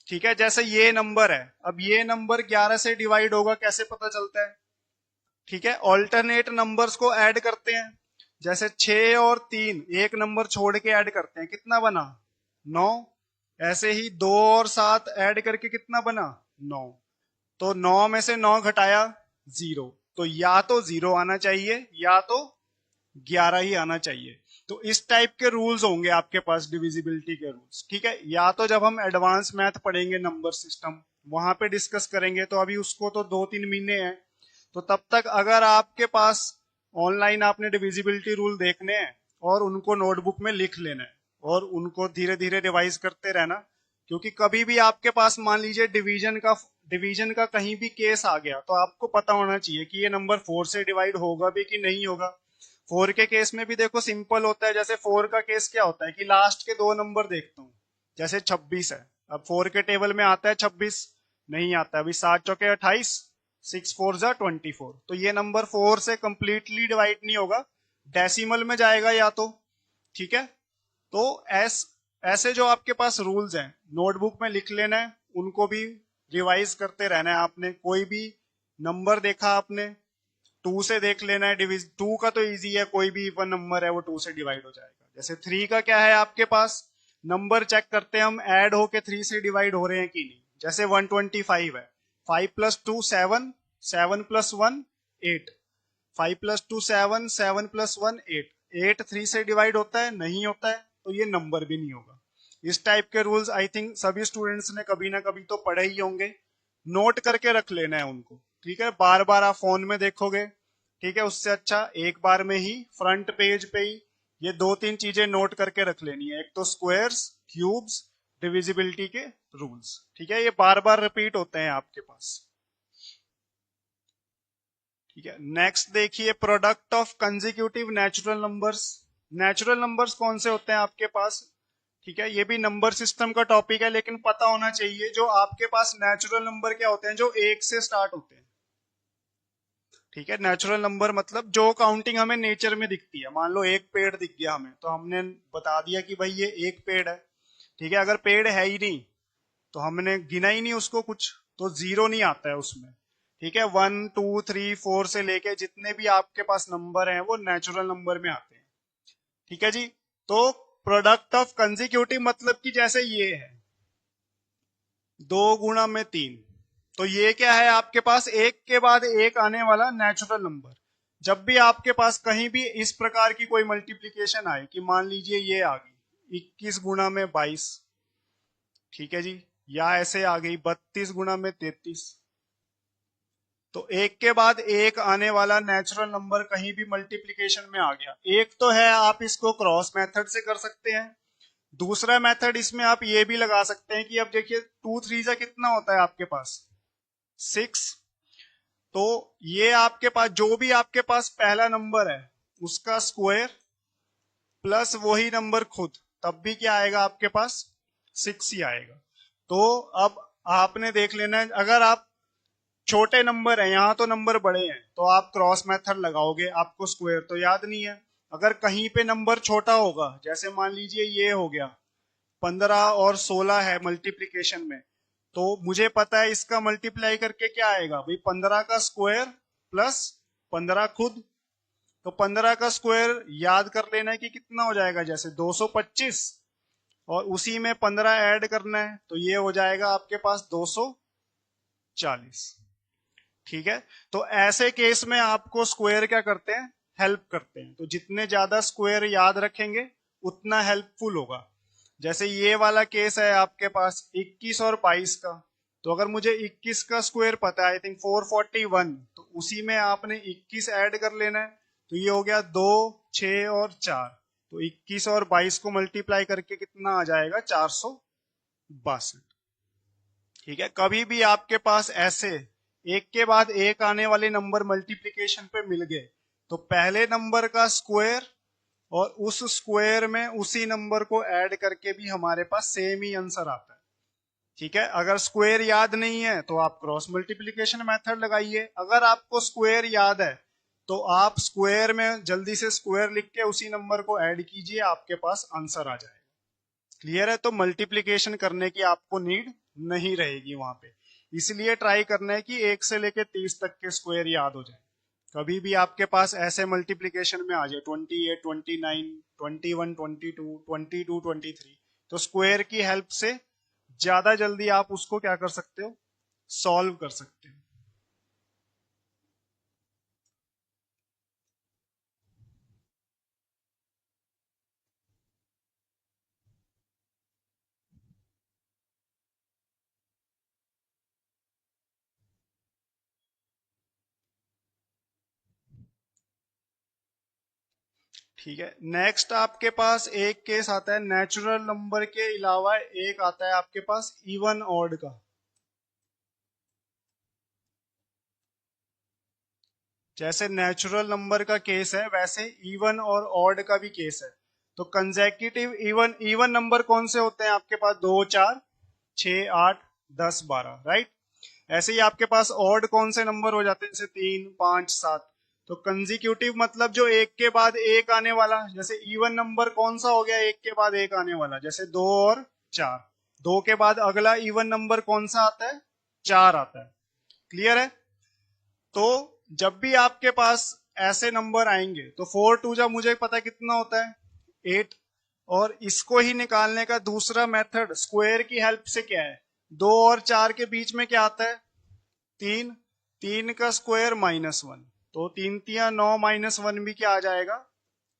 A: ठीक है। जैसे ये नंबर है, अब ये नंबर 11 से डिवाइड होगा, कैसे पता चलता है। ठीक है। ऑल्टरनेट नंबर्स को ऐड करते हैं, जैसे 6 और 3 एक नंबर छोड़ के ऐड करते हैं, कितना बना 9। ऐसे ही 2 और 7 ऐड करके कितना बना 9। तो 9 में से 9 घटाया 0, तो या तो 0 आना चाहिए या तो 11 ही आना चाहिए। तो इस टाइप के रूल्स होंगे आपके पास डिविजिबिलिटी के रूल्स, ठीक है। या तो जब हम एडवांस मैथ पढ़ेंगे नंबर सिस्टम, वहां पे डिस्कस करेंगे, तो अभी उसको तो 2-3 महीने हैं। तो तब तक अगर आपके पास ऑनलाइन आपने डिविजिबिलिटी रूल देखने हैं और उनको नोटबुक में लिख लेना है और उनको धीरे धीरे रिवाइज करते रहना, क्योंकि कभी भी आपके पास मान लीजिए डिवीजन का कहीं भी केस आ गया, तो आपको पता होना चाहिए कि ये नंबर 4 से डिवाइड होगा भी कि नहीं होगा। 4 के केस में भी देखो सिंपल होता है। जैसे 4 का केस क्या होता है कि लास्ट के 2 नंबर देखता हूँ, जैसे 26 है, अब 4 के टेबल में आता है 26, नहीं आता अभी। 7 चौके 28, 6 4 जा 24, तो ये नंबर 4 से कंप्लीटली डिवाइड नहीं होगा, डेसिमल में जाएगा या तो, ठीक है। तो ऐसे जो आपके पास रूल्स हैं नोटबुक में लिख लेना है, उनको भी रिवाइज करते रहना है। आपने कोई भी नंबर देखा आपने 2 से देख लेना है, डिविज 2 का तो इजी है, कोई भी इवन नंबर है वो 2 से डिवाइड हो जाएगा। जैसे 3 का क्या है आपके पास, नंबर चेक करते हैं हम ऐड होके 3 से डिवाइड हो रहे हैं कि नहीं। जैसे 125 है, 5 + 2 7, 7 + 1 8, 5 + 2 7, 7 + 1 8, 8 3 से डिवाइड होता है, नहीं होता है, तो ये नंबर भी नहीं होगा। इस टाइप के रूल्स आई थिंक सभी स्टूडेंट्स ने कभी ना कभी तो पढ़े ही होंगे, नोट करके रख लेना है उनको, ठीक है। बार बार आप फोन में देखोगे, ठीक है, उससे अच्छा एक बार में ही फ्रंट पेज पे ही ये 2-3 चीजें नोट करके रख लेनी है। एक तो स्क्वायर्स, क्यूब्स, डिविजिबिलिटी के रूल्स, ठीक है, ये बार बार रिपीट होते हैं आपके पास, ठीक है। नेक्स्ट देखिए, product of consecutive natural numbers. Natural numbers कौन से होते हैं आपके पास, ठीक है, ये भी नंबर सिस्टम का टॉपिक है, लेकिन पता होना चाहिए जो आपके पास नेचुरल नंबर क्या होते हैं, जो 1 से स्टार्ट होते हैं, ठीक है। नेचुरल नंबर मतलब जो काउंटिंग हमें नेचर में दिखती है। मान लो एक पेड़ दिख गया हमें, तो हमने बता दिया कि भाई ये एक पेड़ है, ठीक है। अगर पेड़ है ही नहीं तो हमने गिना ही नहीं उसको कुछ, तो 0 नहीं आता है उसमें, ठीक है। 1 2 3 4 से लेके जितने भी आपके पास नंबर हैं वो नेचुरल नंबर में आते हैं, ठीक है जी। तो प्रोडक्ट ऑफ कंसेक्यूटिव मतलब कि जैसे ये है 2 गुणा में 3, तो ये क्या है आपके पास एक के बाद एक आने वाला नेचुरल नंबर। जब भी आपके पास कहीं भी इस प्रकार की कोई मल्टीप्लीकेशन आए कि मान लीजिए ये आ गई 21 गुणा में 22, ठीक है जी, या ऐसे आ गई 32 गुणा में 33, तो एक के बाद एक आने वाला नेचुरल नंबर कहीं भी मल्टीप्लीकेशन में आ गया। एक तो है आप इसको क्रॉस मेथड से कर सकते हैं, दूसरा मेथड इसमें आप ये भी लगा सकते हैं कि अब देखिए 2 3 से कितना होता है आपके पास 6, तो ये आपके पास जो भी आपके पास पहला नंबर है उसका स्क्वायर प्लस वही नंबर खुद, तब भी क्या आएगा आपके पास 6 ही आएगा। तो अब आपने देख लेना है, अगर आप छोटे नंबर है, यहां तो नंबर बड़े हैं, तो आप क्रॉस मेथड लगाओगे, आपको स्क्वायर तो याद नहीं है। अगर कहीं पे नंबर छोटा होगा, जैसे मान लीजिए ये हो गया 15 और 16 है मल्टीप्लीकेशन में, तो मुझे पता है इसका मल्टीप्लाई करके क्या आएगा भाई 15 का स्क्वायर प्लस 15 खुद, तो 15 का स्क्वायर याद कर लेना है कि कितना हो जाएगा, जैसे 225, और उसी में 15 ऐड करना है, तो ये हो जाएगा आपके पास 240, ठीक है। तो ऐसे केस में आपको स्क्वायर क्या करते हैं, हेल्प करते हैं। तो जितने ज्यादा स्क्वायर याद रखेंगे उतना हेल्पफुल होगा। जैसे ये वाला केस है आपके पास 21 और 22 का, तो अगर मुझे 21 का स्क्वायर पता है आई थिंक 441, तो उसी में आपने 21 ऐड कर लेना है, तो ये हो गया 2 6 और 4, तो 21 और 22 को मल्टीप्लाई करके कितना आ जाएगा 462, ठीक है। कभी भी आपके पास ऐसे एक के बाद एक आने वाले नंबर मल्टीप्लिकेशन पे मिल गए, तो पहले नंबर का स्क्वायर और उस स्क्वायर में उसी नंबर को ऐड करके भी हमारे पास सेम ही आंसर आता है, ठीक है। अगर स्क्वायर याद नहीं है तो आप क्रॉस मल्टीप्लिकेशन मेथड लगाइए, अगर आपको स्क्वायर याद है तो आप स्क्वायर में जल्दी से स्क्वायर लिख के उसी नंबर को ऐड कीजिए, आपके पास आंसर आ जाएगा। क्लियर है, तो मल्टीप्लिकेशन करने की आपको नीड नहीं रहेगी वहां पे। इसलिए ट्राई करना है कि 1 से लेके 30 तक के स्क्वायर याद हो जाए। कभी भी आपके पास ऐसे मल्टीप्लिकेशन में आ जाए 28 29 21 22 22 23, तो स्क्वायर की हेल्प से ज्यादा जल्दी आप उसको क्या कर सकते हो, सॉल्व कर सकते हो। ठीक है, नेक्स्ट आपके पास एक केस आता है नेचुरल नंबर के अलावा, एक आता है आपके पास इवन ऑड का। जैसे नेचुरल नंबर का केस है वैसे इवन और ऑड का भी केस है। तो कंसेक्यूटिव इवन, इवन नंबर कौन से होते हैं आपके पास? 2, 4, 6, 8, 10, 12, राइट। ऐसे ही आपके पास ऑड कौन से नंबर हो जाते हैं? जैसे 3, 5, 7। तो कंसेक्यूटिव मतलब जो एक के बाद एक आने वाला। जैसे इवन नंबर कौन सा हो गया? एक के बाद एक आने वाला, जैसे 2 और 4। 2 के बाद अगला इवन नंबर कौन सा आता है? 4 आता है। क्लियर है? तो जब भी आपके पास ऐसे नंबर आएंगे तो 4 2 जा मुझे पता है कितना होता है? 8। और इसको ही निकालने का दूसरा मेथड स्क्वायर की हेल्प से क्या है? 2 और 4 के बीच में क्या आता है? 3। 3 का स्क्वायर -1। तो 3 3 9 -1 भी क्या आ जाएगा?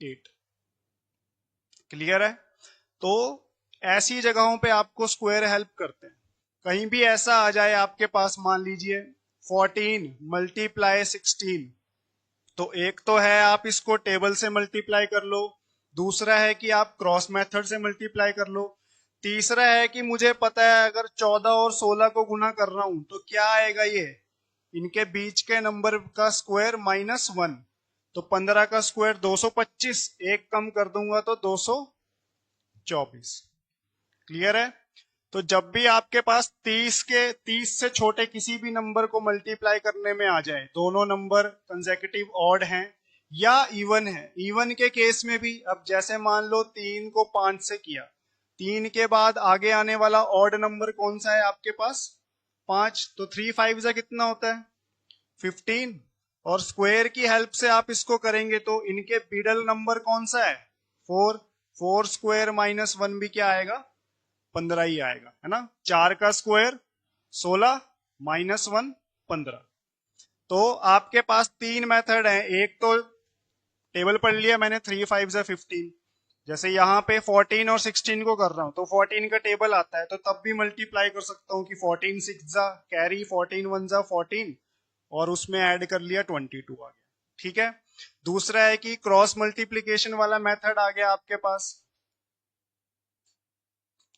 A: 8। क्लियर है? तो ऐसी जगहों पे आपको स्क्वायर हेल्प करते हैं। कहीं भी ऐसा आ जाए आपके पास, मान लीजिए 14 मल्टीप्लाई 16, तो एक तो है आप इसको टेबल से मल्टीप्लाई कर लो, दूसरा है कि आप क्रॉस मेथड से मल्टीप्लाई कर लो, तीसरा है कि मुझे पता है अगर 14 और 16 को गुना कर रहा हूं तो क्या आएगा? ये इनके बीच के नंबर का स्क्वायर -1। तो 15 का स्क्वायर 225, एक कम कर दूंगा तो 224। क्लियर है? तो जब भी आपके पास 30 से छोटे किसी भी नंबर को मल्टीप्लाई करने में आ जाए, दोनों नंबर कंसेक्यूटिव ऑड हैं या इवन है, इवन के केस में भी, अब जैसे मान लो 3 को 5 से किया, 3 के बाद आगे आने वाला ऑड नंबर कौन सा है आपके पास? 5। तो 3 5 से कितना होता है? 15। और स्क्वायर की हेल्प से आप इसको करेंगे तो इनके मिडल नंबर कौन सा है? 4। 4 स्क्वायर -1 भी क्या आएगा? 15 ही आएगा, है ना। 4 का स्क्वायर 16, -1 15। तो आपके पास तीन मेथड है। एक तो टेबल पढ़ लिया मैंने, 3 5 जा 15। जैसे यहाँ पे 14 और 16 को कर रहा हूं तो 14 का टेबल आता है, तो तब भी मल्टीप्लाई कर सकता हूँ कि 14 6 जा कैरी, 14 1 जा 14, और उसमें ऐड कर लिया 22 आ गया। ठीक है। दूसरा है कि क्रॉस मल्टीप्लीकेशन वाला मेथड आ गया आपके पास,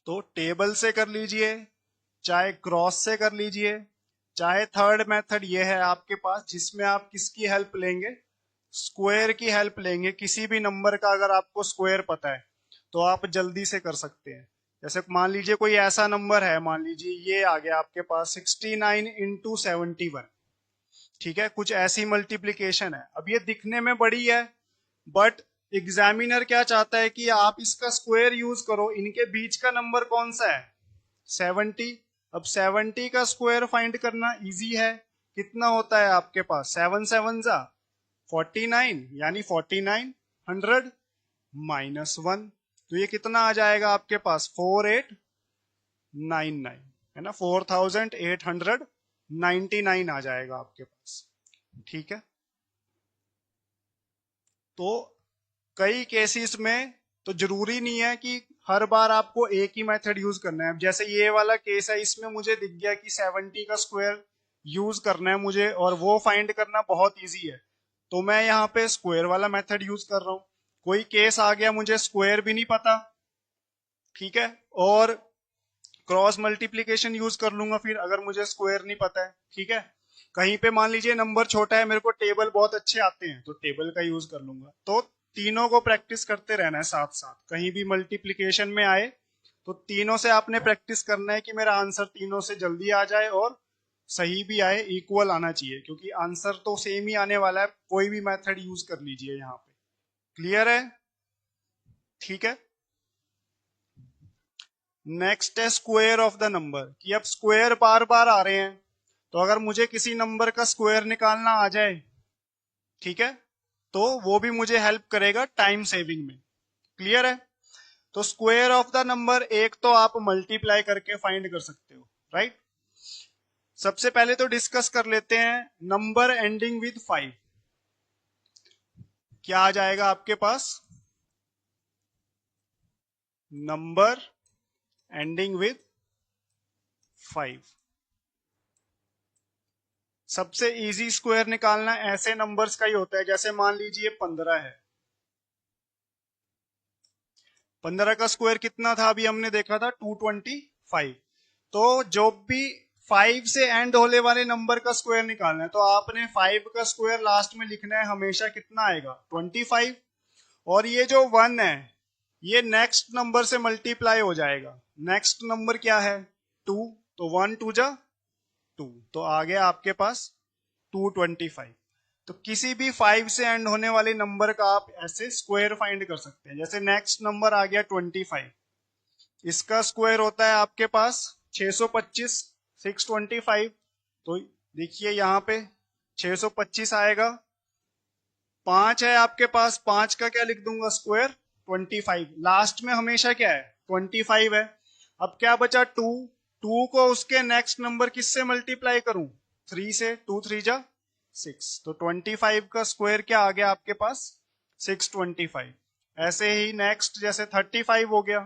A: तो टेबल से कर लीजिए, चाहे क्रॉस से कर लीजिए, चाहे थर्ड मेथड ये है आपके पास जिसमें आप किसकी हेल्प लेंगे? स्क्वायर की हेल्प लेंगे। किसी भी नंबर का अगर आपको स्क्वायर पता है तो आप जल्दी से कर सकते हैं। जैसे मान लीजिए कोई ऐसा नंबर है, मान लीजिए ये आ गया आपके पास 69 इंटू 71। ठीक है, कुछ ऐसी मल्टीप्लीकेशन है। अब ये दिखने में बड़ी है, बट एग्जामिनर क्या चाहता है कि आप इसका स्क्वायर यूज करो। इनके बीच का नंबर कौन सा है? 70। अब 70 का स्क्वायर फाइंड करना इजी है। कितना होता है आपके पास? 7 7 जा 49, यानी 4900 -1। तो ये कितना आ जाएगा आपके पास? 4899, है ना। 4899 आ जाएगा आपके पास। ठीक है। तो कई केसेस में तो जरूरी नहीं है कि हर बार आपको एक ही मेथड यूज करना है। जैसे ये वाला केस है, इसमें मुझे दिख गया कि 70 का स्क्वायर यूज करना है मुझे, और वो फाइंड करना बहुत इजी है, तो मैं यहाँ पे स्क्वायर वाला मेथड यूज कर रहा हूँ। कोई केस आ गया मुझे स्क्वायर भी नहीं पता, ठीक है, और क्रॉस मल्टीप्लीकेशन यूज कर लूंगा फिर, अगर मुझे स्क्वायर नहीं पता है। ठीक है। कहीं पे मान लीजिए नंबर छोटा है, मेरे को टेबल बहुत अच्छे आते हैं तो टेबल का यूज कर लूंगा। तो तीनों को प्रैक्टिस करते रहना है साथ साथ। कहीं भी मल्टीप्लीकेशन में आए तो तीनों से आपने प्रैक्टिस करना है कि मेरा आंसर तीनों से जल्दी आ जाए और सही भी आए, इक्वल आना चाहिए, क्योंकि आंसर तो सेम ही आने वाला है। कोई भी मेथड यूज कर लीजिए यहाँ पे। क्लियर है? ठीक है। नेक्स्ट है स्क्वायर ऑफ द नंबर, कि अब स्क्वायर बार बार आ रहे हैं, तो अगर मुझे किसी नंबर का स्क्वायर निकालना आ जाए, ठीक है, तो वो भी मुझे हेल्प करेगा टाइम सेविंग में। क्लियर है? तो स्क्वायर ऑफ द नंबर एक तो आप मल्टीप्लाई करके फाइंड कर सकते हो, राइट। सबसे पहले तो डिस्कस कर लेते हैं नंबर एंडिंग विद 5। क्या आ जाएगा आपके पास? Number ending with 5। सबसे इजी स्क्वायर निकालना ऐसे नंबर्स का ही होता है, जैसे मान लीजिए 15 है, 15 का स्क्वायर कितना था अभी हमने देखा था 225। तो जो भी 5 से एंड होने वाले नंबर का स्क्वायर निकालना है तो आपने 5 का स्क्वायर लास्ट में लिखना है हमेशा, कितना आएगा 25। और ये जो 1 है ये नेक्स्ट नंबर से मल्टीप्लाई हो जाएगा। नेक्स्ट नंबर क्या है 2, तो 1 2 जा 2, तो आ गया आपके पास 225। तो किसी भी 5 से एंड होने वाले नंबर का आप ऐसे स्क्वायर फाइंड कर सकते हैं। जैसे नेक्स्ट नंबर आ गया 25, इसका स्क्वायर होता है आपके पास 625, 625। तो देखिए यहाँ पे 625 आएगा। 5 है आपके पास, 5 का क्या लिख दूंगा स्क्वायर 25। लास्ट में हमेशा क्या है 25 है। अब क्या बचा 2, 2 को उसके नेक्स्ट नंबर किससे मल्टीप्लाई करूं 3 से, 2 3 जा 6, तो 25 का स्क्वायर क्या आ गया आपके पास 625। ऐसे ही नेक्स्ट जैसे 35 हो गया,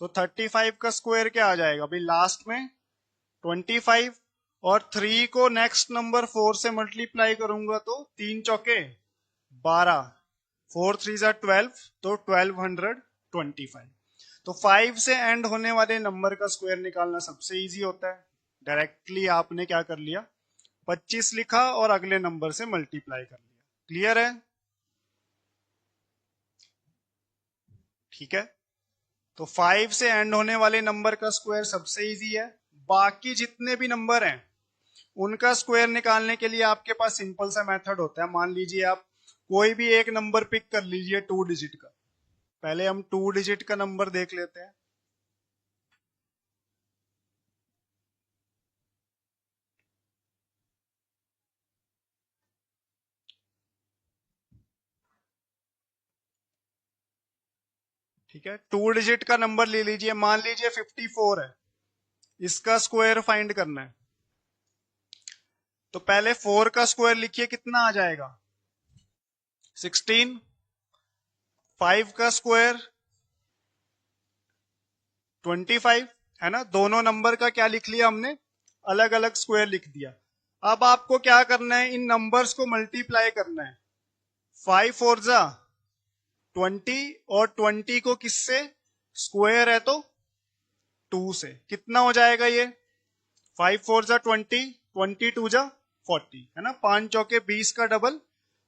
A: तो 35 का स्क्वायर क्या आ जाएगा भाई लास्ट में 25, और 3 को नेक्स्ट नंबर 4 से मल्टीप्लाई करूंगा तो 3 चौके 12, 4 3 जा 12, तो 1225। तो 5 से एंड होने वाले नंबर का स्क्वायर निकालना सबसे इजी होता है। डायरेक्टली आपने क्या कर लिया 25 लिखा और अगले नंबर से मल्टीप्लाई कर लिया। क्लियर है? ठीक है। तो 5 से एंड होने वाले नंबर का स्क्वायर सबसे इजी है। बाकी जितने भी नंबर हैं उनका स्क्वायर निकालने के लिए आपके पास सिंपल सा मेथड होता है। मान लीजिए आप कोई भी एक नंबर पिक कर लीजिए 2 डिजिट का। पहले हम 2 डिजिट का नंबर देख लेते हैं। ठीक है, 2 डिजिट का नंबर ले लीजिए, मान लीजिए 54 है। इसका स्क्वायर फाइंड करना है। तो पहले 4 का स्क्वायर लिखिए, कितना आ जाएगा 16। 5 का स्क्वायर 25 है ना। दोनों नंबर का क्या लिख लिया हमने, अलग अलग स्क्वायर लिख दिया। अब आपको क्या करना है, इन नंबर्स को मल्टीप्लाई करना है। 5 4 जा 20, और 20 को किससे स्क्वायर है तो 2 से, कितना हो जाएगा ये 5 4 जा 20, 22 जा 40 है ना। 5 चौके 20 का डबल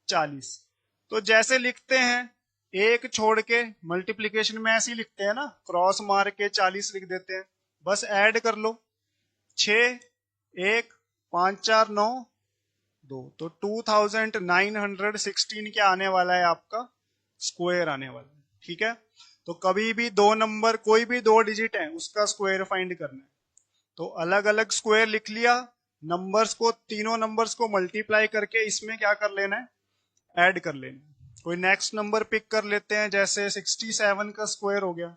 A: 40। तो जैसे लिखते हैं एक छोड़ के, मल्टीप्लीकेशन में ऐसे ही लिखते हैं ना, क्रॉस मार के 40 लिख देते हैं। बस ऐड कर लो 6 1 5 4 9 2, तो 2916 क्या आने वाला है आपका स्क्वायर आने वाला है। ठीक है। तो कभी भी दो नंबर, कोई भी 2 डिजिट है उसका स्क्वायर फाइंड करना है। तो अलग अलग स्क्वायर लिख लिया, नंबर्स को, तीनों नंबर्स को मल्टीप्लाई करके इसमें क्या कर लेना है, ऐड कर लेना है। कोई नेक्स्ट नंबर पिक कर लेते हैं, जैसे 67 का स्क्वायर हो गया।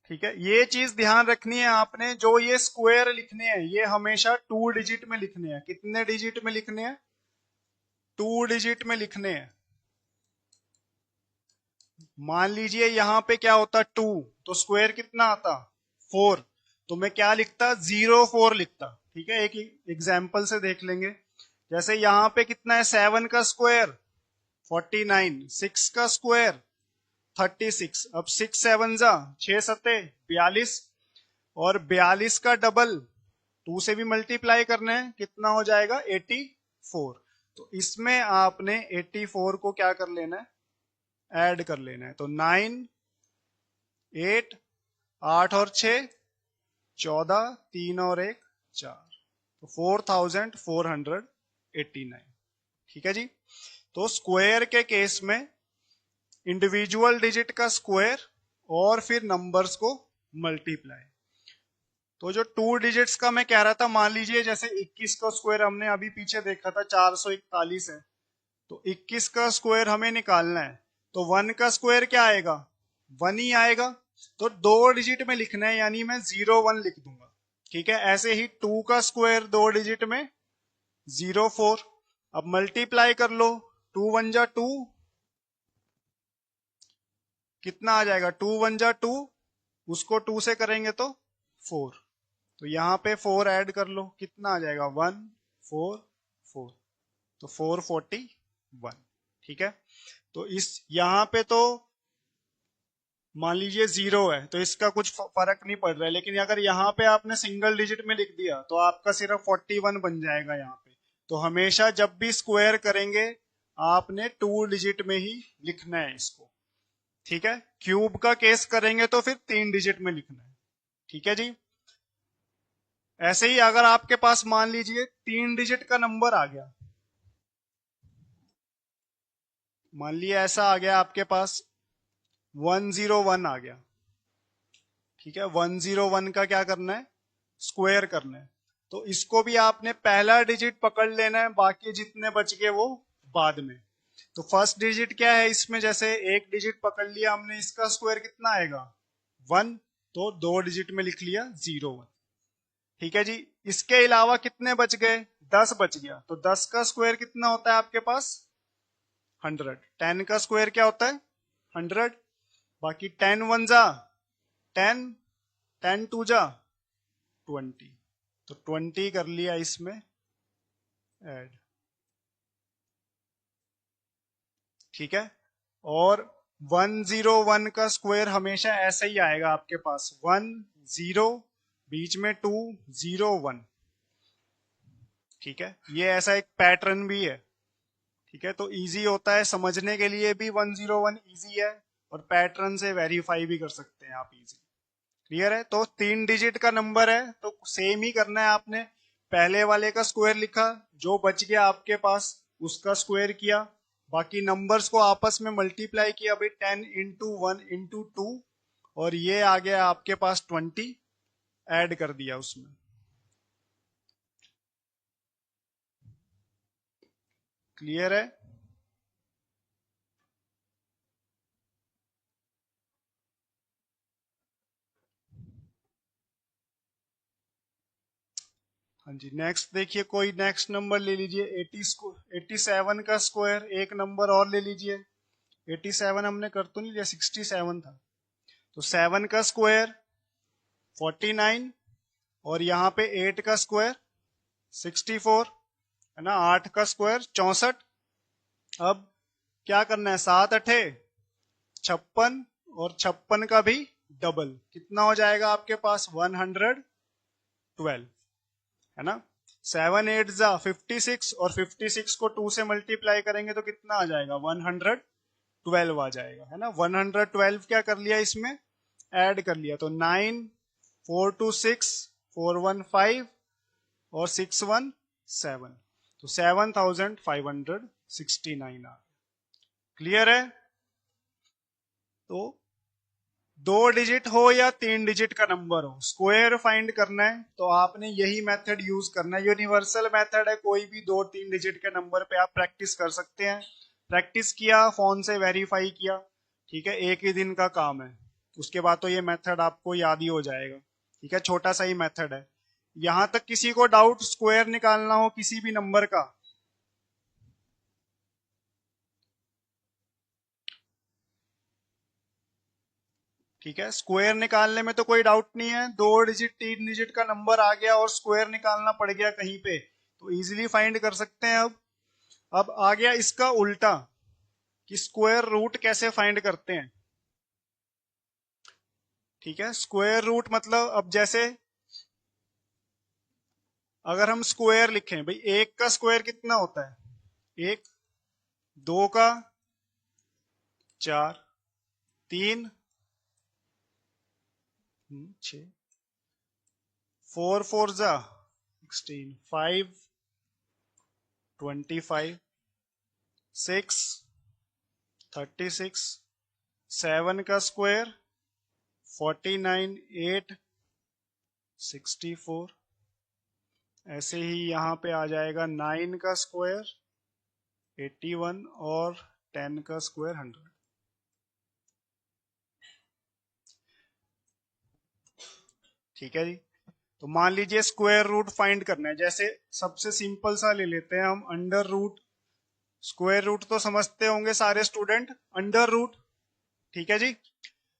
A: ठीक है, ये चीज ध्यान रखनी है आपने, जो ये स्क्वायर लिखने हैं ये हमेशा 2 डिजिट में लिखने हैं। कितने डिजिट में लिखने हैं, 2 डिजिट में लिखने हैं। मान लीजिए यहां पे क्या होता 2, तो स्क्वायर कितना आता 4, तो मैं क्या लिखता 04 लिखता। ठीक है, एक एग्जाम्पल से देख लेंगे। जैसे यहां पे कितना है 7 का स्क्वायर 49, 6 का स्क्वायर 36। अब 6 7 जा 6 सते 42, और 42 का डबल 2 से भी मल्टीप्लाई करना है, कितना हो जाएगा 84। तो इसमें आपने 84 को क्या कर लेना है, ऐड कर लेना है। तो 9 8 8 और 6 14, 3 और 1 4, तो 4489। ठीक है जी। तो स्क्वायर के केस में इंडिविजुअल डिजिट का स्क्वायर और फिर नंबर्स को मल्टीप्लाई। तो जो 2 डिजिट्स का मैं कह रहा था, मान लीजिए जैसे 21 का स्क्वायर हमने अभी पीछे देखा था 441 है, तो 21 का स्क्वायर हमें निकालना है। तो 1 का स्क्वायर क्या आएगा 1 ही आएगा, तो 2 डिजिट में लिखना है, यानी मैं 01 लिख दूंगा। ठीक है, ऐसे ही 2 का स्क्वायर 2 डिजिट में 04। अब मल्टीप्लाई कर लो, 2 1 जा 2, कितना आ जाएगा 2 1 जा 2, उसको 2 से करेंगे तो 4, तो यहां पे 4 ऐड कर लो, कितना आ जाएगा 1 4 4, तो 441। ठीक है, तो इस यहाँ पे तो मान लीजिए 0 है तो इसका कुछ फर्क नहीं पड़ रहा है, लेकिन अगर यहाँ पे आपने सिंगल डिजिट में लिख दिया तो आपका सिर्फ 41 बन जाएगा यहाँ पे। तो हमेशा जब भी स्क्वायर करेंगे आपने 2 डिजिट में ही लिखना है इसको, ठीक है। क्यूब का केस करेंगे तो फिर 3 डिजिट में लिखना है, ठीक है जी। ऐसे ही अगर आपके पास मान लीजिए 3 डिजिट का नंबर आ गया, मान लिया ऐसा आ गया आपके पास 101 आ गया, ठीक है। 101 का क्या करना है, स्क्वायर करना है। तो इसको भी आपने पहला डिजिट पकड़ लेना है, बाकी जितने बच गए वो बाद में। तो फर्स्ट डिजिट क्या है इसमें, जैसे एक डिजिट पकड़ लिया हमने, इसका स्क्वायर कितना आएगा 1, तो 2 डिजिट में लिख लिया 01, ठीक है जी। इसके अलावा कितने बच गए, 10 बच गया, तो 10 का स्क्वायर कितना होता है आपके पास 100। 10 का स्क्वायर क्या होता है 100, बाकी 10 1 जा 10, 10 2 जा 20, तो 20 कर लिया इसमें ऐड, ठीक है। और 101 का स्क्वायर हमेशा ऐसा ही आएगा आपके पास, 1 0 बीच में 2 0 1, ठीक है। ये ऐसा एक पैटर्न भी है, ठीक है। तो इजी होता है समझने के लिए भी, 101 इजी है और पैटर्न से वेरीफाई भी कर सकते हैं आप इजी। क्लियर है, तो 3 डिजिट का नंबर है तो सेम ही करना है आपने। पहले वाले का स्क्वायर लिखा, जो बच गया आपके पास उसका स्क्वायर किया, बाकी नंबर्स को आपस में मल्टीप्लाई किया भाई, 10 इंटू 1 इंटू 2, और ये आ गया आपके पास 20, ऐड कर दिया उसमें। क्लियर है, हाँ जी। नेक्स्ट देखिए, कोई नेक्स्ट नंबर ले लीजिए, 87 का स्क्वायर, एक नंबर और ले लीजिए। 87 हमने कर तो नहीं लिया, 67 था, तो 7 का स्क्वायर 49, और यहाँ पे 8 का स्क्वायर 64 है ना, 8 का स्क्वायर 64। अब क्या करना है, 7 अठे 56, और 56 का भी डबल कितना हो जाएगा आपके पास 112, है ना। 7 8 जा 56, और 56 को 2 से मल्टीप्लाई करेंगे तो कितना आ जाएगा 112 आ जाएगा, है ना। 112 क्या कर लिया इसमें, ऐड कर लिया, तो 9 4 2 6 4 1 5 और 6 1 7, तो 7569 आ। क्लियर है, तो 2 डिजिट हो या 3 डिजिट का नंबर हो, स्क्वायर फाइंड करना है तो आपने यही मेथड यूज करना है। यूनिवर्सल मेथड है, कोई भी 2-3 डिजिट के नंबर पे आप प्रैक्टिस कर सकते हैं। प्रैक्टिस किया, फोन से वेरीफाई किया, ठीक है, एक ही दिन का काम है, उसके बाद तो ये मेथड आपको याद ही हो जाएगा, ठीक है। छोटा सा ही मेथड है। यहां तक किसी को डाउट स्क्वायर निकालना हो किसी भी नंबर का, ठीक है। स्क्वायर निकालने में तो कोई डाउट नहीं है, 2 डिजिट 3 डिजिट का नंबर आ गया और स्क्वायर निकालना पड़ गया कहीं पे तो इजीली फाइंड कर सकते हैं। अब आ गया इसका उल्टा कि स्क्वायर रूट कैसे फाइंड करते हैं, ठीक है। स्क्वायर रूट मतलब, अब जैसे अगर हम स्क्वायर लिखें भाई, 1 का स्क्वायर कितना होता है 1, 2 का 4, 3 6, 4 4 जा 16, 5 25, 6 36, 7 का स्क्वायर 49, 8 64, ऐसे ही यहां पे आ जाएगा 9 का स्क्वायर 81 और 10 का स्क्वायर 100। ठीक है जी, तो मान लीजिए स्क्वायर रूट फाइंड करना है, जैसे सबसे सिंपल सा ले लेते हैं हम अंडर रूट। स्क्वायर रूट तो समझते होंगे सारे स्टूडेंट, अंडर रूट, ठीक है जी।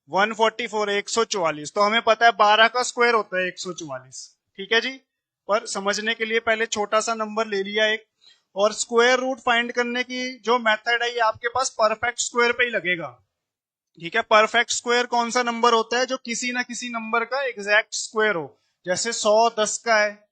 A: 144 144, तो हमें पता है 12 का स्क्वायर होता है 144, ठीक है जी। पर समझने के लिए पहले छोटा सा नंबर ले लिया एक, और स्क्वायर रूट फाइंड करने की जो मेथड है ये आपके पास परफेक्ट स्क्वायर पे ही लगेगा। ठीक है, परफेक्ट स्क्वायर कौन सा नंबर होता है? जो किसी ना किसी नंबर का एग्जैक्ट स्क्वायर हो। जैसे 100 10 का है,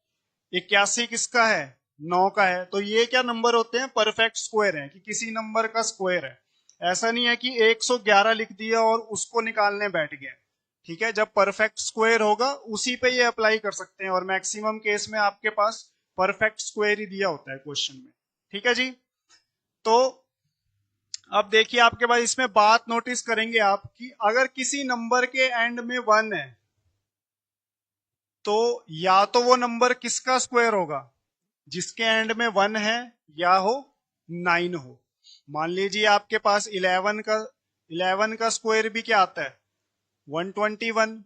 A: 81 किसका है? 9 का है। तो ये क्या नंबर होते हैं? परफेक्ट स्क्वायर है, कि किसी नंबर का स्क्वायर है। ऐसा नहीं है कि 111 लिख दिया और उसको निकालने बैठ गए। ठीक है, जब परफेक्ट स्क्वायर होगा उसी पे ये अप्लाई कर सकते हैं, और मैक्सिमम केस में आपके पास परफेक्ट स्क्वायर ही दिया होता है क्वेश्चन में। ठीक है जी। तो अब देखिए आपके पास इसमें बात नोटिस करेंगे आप कि अगर किसी नंबर के एंड में 1 है तो या तो वो नंबर किसका स्क्वायर होगा? जिसके एंड में 1 है, या हो 9 हो। मान लीजिए आपके पास 11 का स्क्वायर भी क्या आता है? 121।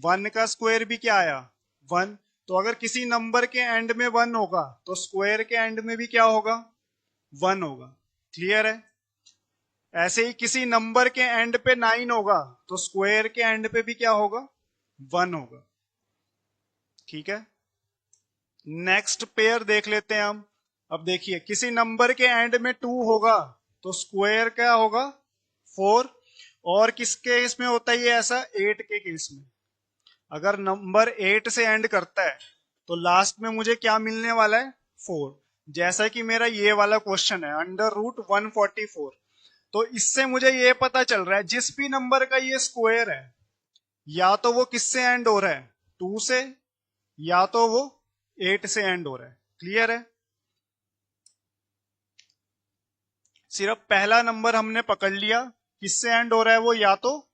A: 1 का स्क्वायर भी क्या आया? 1। तो अगर किसी नंबर के एंड में 1 होगा तो स्क्वायर के एंड में भी क्या होगा? 1 होगा। क्लियर है? ऐसे ही किसी नंबर के एंड पे 9 होगा तो स्क्वायर के एंड पे भी क्या होगा? 1 होगा। ठीक है, नेक्स्ट पेयर देख लेते हैं हम। अब देखिए किसी नंबर के एंड में 2 होगा तो स्क्वायर क्या होगा? 4। और किसके केस में होता है ये ऐसा? 8 के केस में। अगर नंबर 8 से एंड करता है तो लास्ट में मुझे क्या मिलने वाला है? 4। जैसा कि मेरा ये वाला क्वेश्चन है √144। तो इससे मुझे ये पता चल रहा है जिस भी नंबर का ये स्क्वायर है या तो वो किससे एंड हो रहा है? 2 से, या तो वो 8 से एंड हो रहा है। क्लियर है? सिर्फ पहला नंबर हमने पकड़ लिया, किससे एंड हो रहा है वो? या तो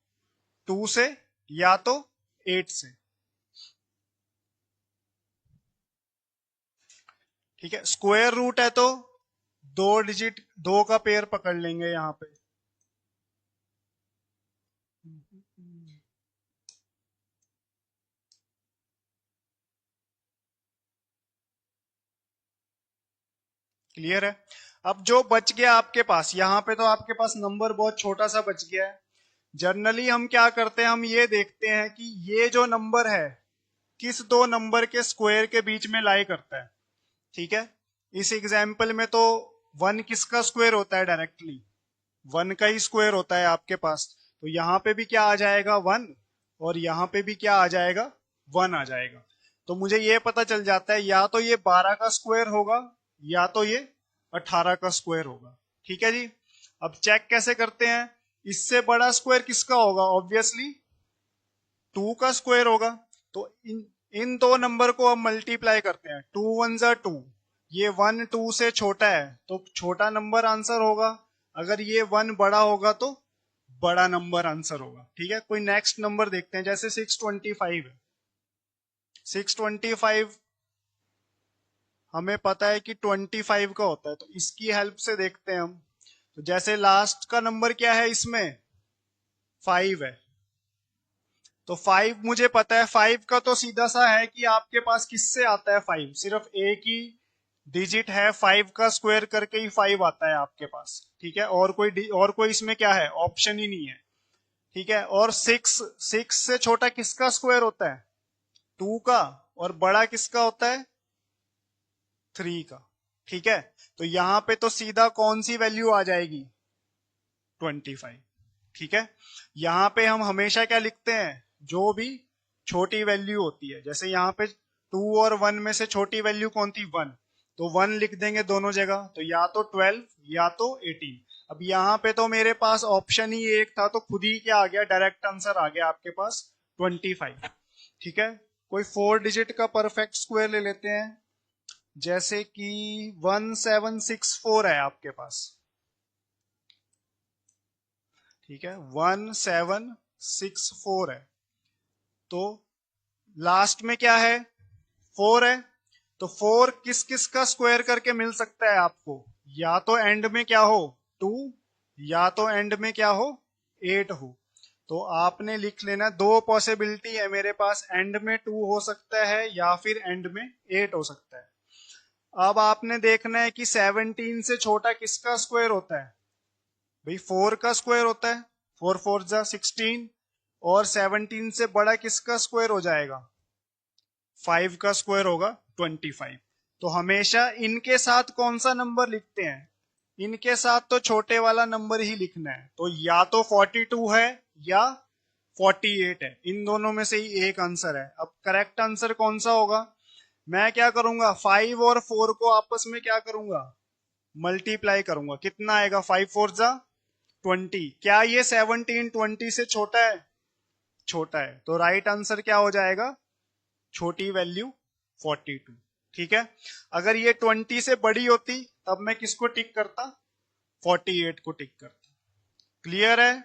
A: 2 से या तो 8 से। ठीक है, स्क्वायर रूट है तो 2 डिजिट 2 का पेयर पकड़ लेंगे यहां पे। क्लियर है? अब जो बच गया आपके पास, यहां पे तो आपके पास नंबर बहुत छोटा सा बच गया है। जनरली हम क्या करते हैं, हम ये देखते हैं कि ये जो नंबर है किस दो नंबर के स्क्वायर के बीच में लाई करता है। ठीक है, इस एग्जाम्पल में तो 1 किसका स्क्वायर होता है? डायरेक्टली 1 का ही स्क्वायर होता है आपके पास। तो यहां पे भी क्या आ जाएगा? 1। और यहां पे भी क्या आ जाएगा? 1 आ जाएगा। तो मुझे ये पता चल जाता है या तो ये 12 का स्क्वायर होगा या तो ये 18 का स्क्वायर होगा। ठीक है जी। अब चेक कैसे करते हैं? इससे बड़ा स्क्वायर किसका होगा? ऑब्वियसली 2 का स्क्वायर होगा। तो इन दो नंबर को हम मल्टीप्लाई करते हैं। 2 1 जा 2। ये 1 2 से छोटा है तो छोटा नंबर आंसर होगा। अगर ये 1 बड़ा होगा तो बड़ा नंबर आंसर होगा। ठीक है, कोई नेक्स्ट नंबर देखते हैं। जैसे 625 है। 625 हमें पता है कि 25 का होता है, तो इसकी हेल्प से देखते हैं हम। तो जैसे लास्ट का नंबर क्या है इसमें? 5 है। तो 5 मुझे पता है। 5 का तो सीधा सा है कि आपके पास किससे आता है 5? सिर्फ एक ही डिजिट है, 5 का स्क्वायर करके ही 5 आता है आपके पास। ठीक है, और कोई इसमें क्या है? ऑप्शन ही नहीं है। ठीक है, और 6 से छोटा किसका स्क्वायर होता है? 2 का। और बड़ा किसका होता है? 3 का। ठीक है, तो यहां पे तो सीधा कौन सी वैल्यू आ जाएगी? 25। ठीक है, यहां पे हम हमेशा क्या लिखते हैं? जो भी छोटी वैल्यू होती है। जैसे यहाँ पे 2 और 1 में से छोटी वैल्यू कौन थी? 1। तो 1 लिख देंगे दोनों जगह। तो या तो 12 या तो 18। अब यहाँ पे तो मेरे पास ऑप्शन ही एक था, तो खुद ही क्या आ गया? डायरेक्ट आंसर आ गया आपके पास 25। ठीक है, कोई 4 डिजिट का परफेक्ट स्क्वायर ले लेते हैं। जैसे कि 1764 है आपके पास। ठीक है, 1764 है। तो लास्ट में क्या है? 4 है। तो 4 किस किस का स्क्वायर करके मिल सकता है आपको? या तो एंड में क्या हो? 2, या तो एंड में क्या हो? 8 हो। तो आपने लिख लेना, दो पॉसिबिलिटी है मेरे पास, एंड में 2 हो सकता है या फिर एंड में 8 हो सकता है। अब आपने देखना है कि 17 से छोटा किसका स्क्वायर होता है? भाई 4 का स्क्वायर होता है। 4 4 जा 16। और 17 से बड़ा किसका स्क्वायर हो जाएगा? 5 का स्क्वायर होगा 25। तो हमेशा इनके साथ कौन सा नंबर लिखते हैं? इनके साथ तो छोटे वाला नंबर ही लिखना है। तो या तो 42 है या 48 है, इन दोनों में से ही एक आंसर है। अब करेक्ट आंसर कौन सा होगा? मैं क्या करूंगा, 5 और 4 को आपस में क्या करूंगा, मल्टीप्लाई करूंगा। कितना आएगा? 5 4 जा 20। क्या ये 17 20 से छोटा है? छोटा है। तो राइट आंसर क्या हो जाएगा? छोटी वैल्यू 42। ठीक है। अगर ये 20 से बड़ी होती तब मैं किसको टिक करता? 48 को टिक करता। क्लियर है?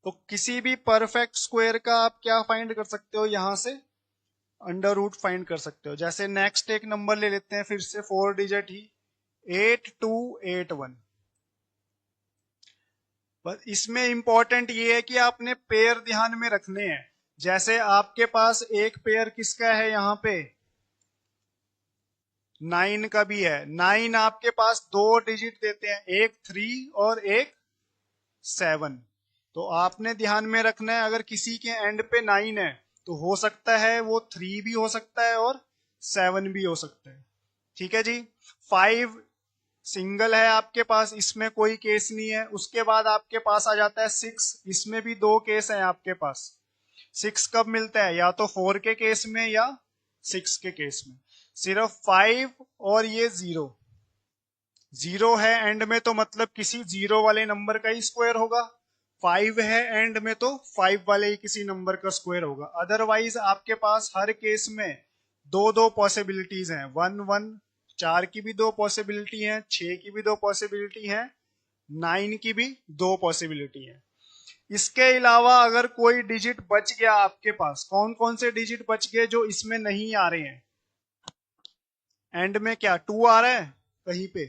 A: तो किसी भी परफेक्ट स्क्वायर का आप क्या फाइंड कर सकते हो? यहां से अंडर रूट फाइंड कर सकते हो। जैसे नेक्स्ट एक नंबर ले लेते हैं फिर से 4 डिजिट ही, 8281। बस इसमें इंपॉर्टेंट ये है कि आपने पेयर ध्यान में रखने हैं। जैसे आपके पास एक पेयर किसका है? यहाँ पे 9 का भी है। 9 आपके पास दो डिजिट देते हैं, एक 3 और एक 7। तो आपने ध्यान में रखना है, अगर किसी के एंड पे 9 है तो हो सकता है वो 3 भी हो सकता है और 7 भी हो सकता है। ठीक है जी। 5 सिंगल है आपके पास, इसमें कोई केस नहीं है। उसके बाद आपके पास आ जाता है 6, इसमें भी दो केस है आपके पास। 6 कब मिलता है? या तो 4 के केस में या 6 के केस में। सिर्फ 5 और ये 0, 0 है एंड में तो मतलब किसी 0 वाले नंबर का ही स्क्वायर होगा। 5 है एंड में तो 5 वाले ही किसी नंबर का स्क्वायर होगा। अदरवाइज आपके पास हर केस में दो दो पॉसिबिलिटीज हैं। 1 1, 4 की भी दो पॉसिबिलिटी है, 6 की भी दो पॉसिबिलिटी है, 9 की भी दो पॉसिबिलिटी है। इसके अलावा अगर कोई डिजिट बच गया आपके पास, कौन कौन से डिजिट बच गए जो इसमें नहीं आ रहे हैं? एंड में क्या 2 आ रहा है कहीं पे?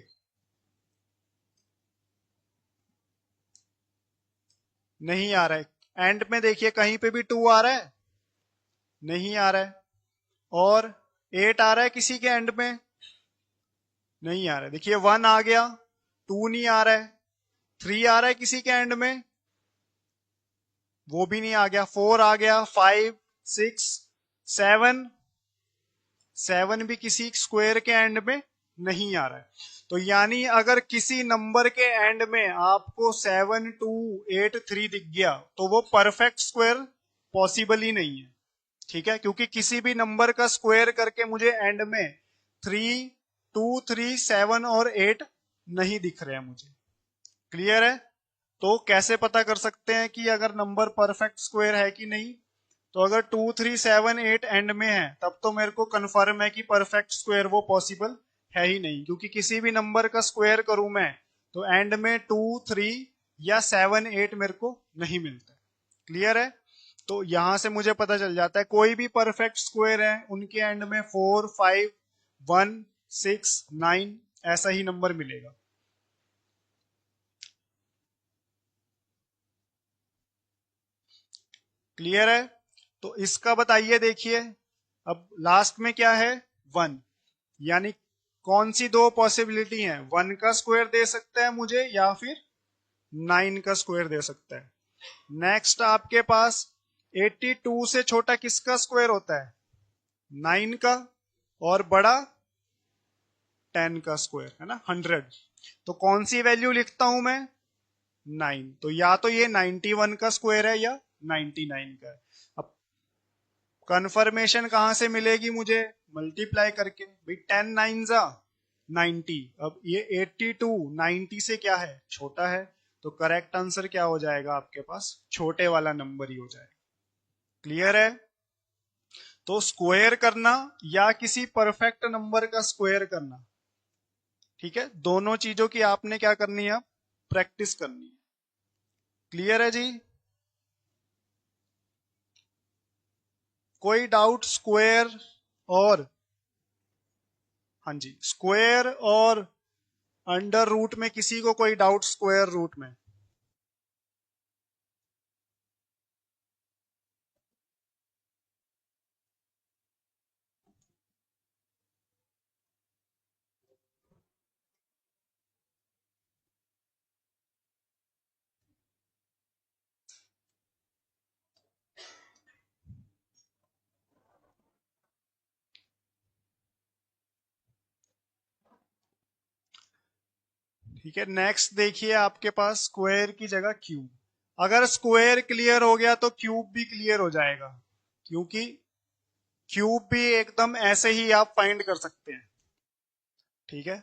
A: नहीं आ रहा है। एंड में देखिए कहीं पे भी 2 आ रहा है? नहीं आ रहा है। और 8 आ रहा है किसी के एंड में? नहीं आ रहा है। देखिए 1 आ गया, 2 नहीं आ रहा है, 3 आ रहा है किसी के एंड में? वो भी नहीं आ गया। 4 आ गया, 5 6 7, 7 भी किसी स्क्वायर के एंड में नहीं आ रहा है। तो यानी अगर किसी नंबर के एंड में आपको 7 2 8 3 दिख गया तो वो परफेक्ट स्क्वायर पॉसिबल ही नहीं है। ठीक है, क्योंकि किसी भी नंबर का स्क्वायर करके मुझे एंड में 3 2 3 7 और 8 नहीं दिख रहे हैं मुझे। क्लियर है? तो कैसे पता कर सकते हैं कि अगर नंबर परफेक्ट स्क्वायर है कि नहीं? तो अगर 2 3 7 8 एंड में है तब तो मेरे को कंफर्म है कि परफेक्ट स्क्वायर वो पॉसिबल है ही नहीं, क्योंकि किसी भी नंबर का स्क्वायर करूं मैं तो एंड में 2 3 या 7 8 मेरे को नहीं मिलता। क्लियर है? तो यहां से मुझे पता चल जाता है कोई भी परफेक्ट स्क्वायर है उनके एंड में 4 5 1 6 9 ऐसा ही नंबर मिलेगा। क्लियर है? तो इसका बताइए। देखिए अब लास्ट में क्या है? 1। यानी कौन सी दो पॉसिबिलिटी है? 1 का स्क्वायर दे सकता है मुझे या फिर 9 का स्क्वायर दे सकता है। नेक्स्ट आपके पास 82 से छोटा किसका स्क्वायर होता है? 9 का। और बड़ा 10 का स्क्वायर है ना, 100। तो कौन सी वैल्यू लिखता हूं मैं? 9। तो या तो ये 91 का स्क्वायर है या 99 का है। अब कंफर्मेशन कहां से मिलेगी मुझे? मल्टीप्लाई करके। भाई 10 9 जा 90। अब ये 82 90 से क्या है? छोटा है। तो करेक्ट आंसर क्या हो जाएगा आपके पास? छोटे वाला नंबर ही हो जाएगा। क्लियर है? तो स्क्वायर करना या किसी परफेक्ट नंबर का स्क्वायर करना, ठीक है, दोनों चीजों की आपने क्या करनी है? प्रैक्टिस करनी है। क्लियर है जी? कोई डाउट स्क्वायर और, हाँ जी, स्क्वायर और अंडर रूट में किसी को कोई डाउट? स्क्वायर रूट में ठीक है, नेक्स्ट देखिए आपके पास स्क्वायर की जगह क्यूब। अगर स्क्वायर क्लियर हो गया तो क्यूब भी क्लियर हो जाएगा, क्योंकि क्यूब भी एकदम ऐसे ही आप फाइंड कर सकते हैं। ठीक है,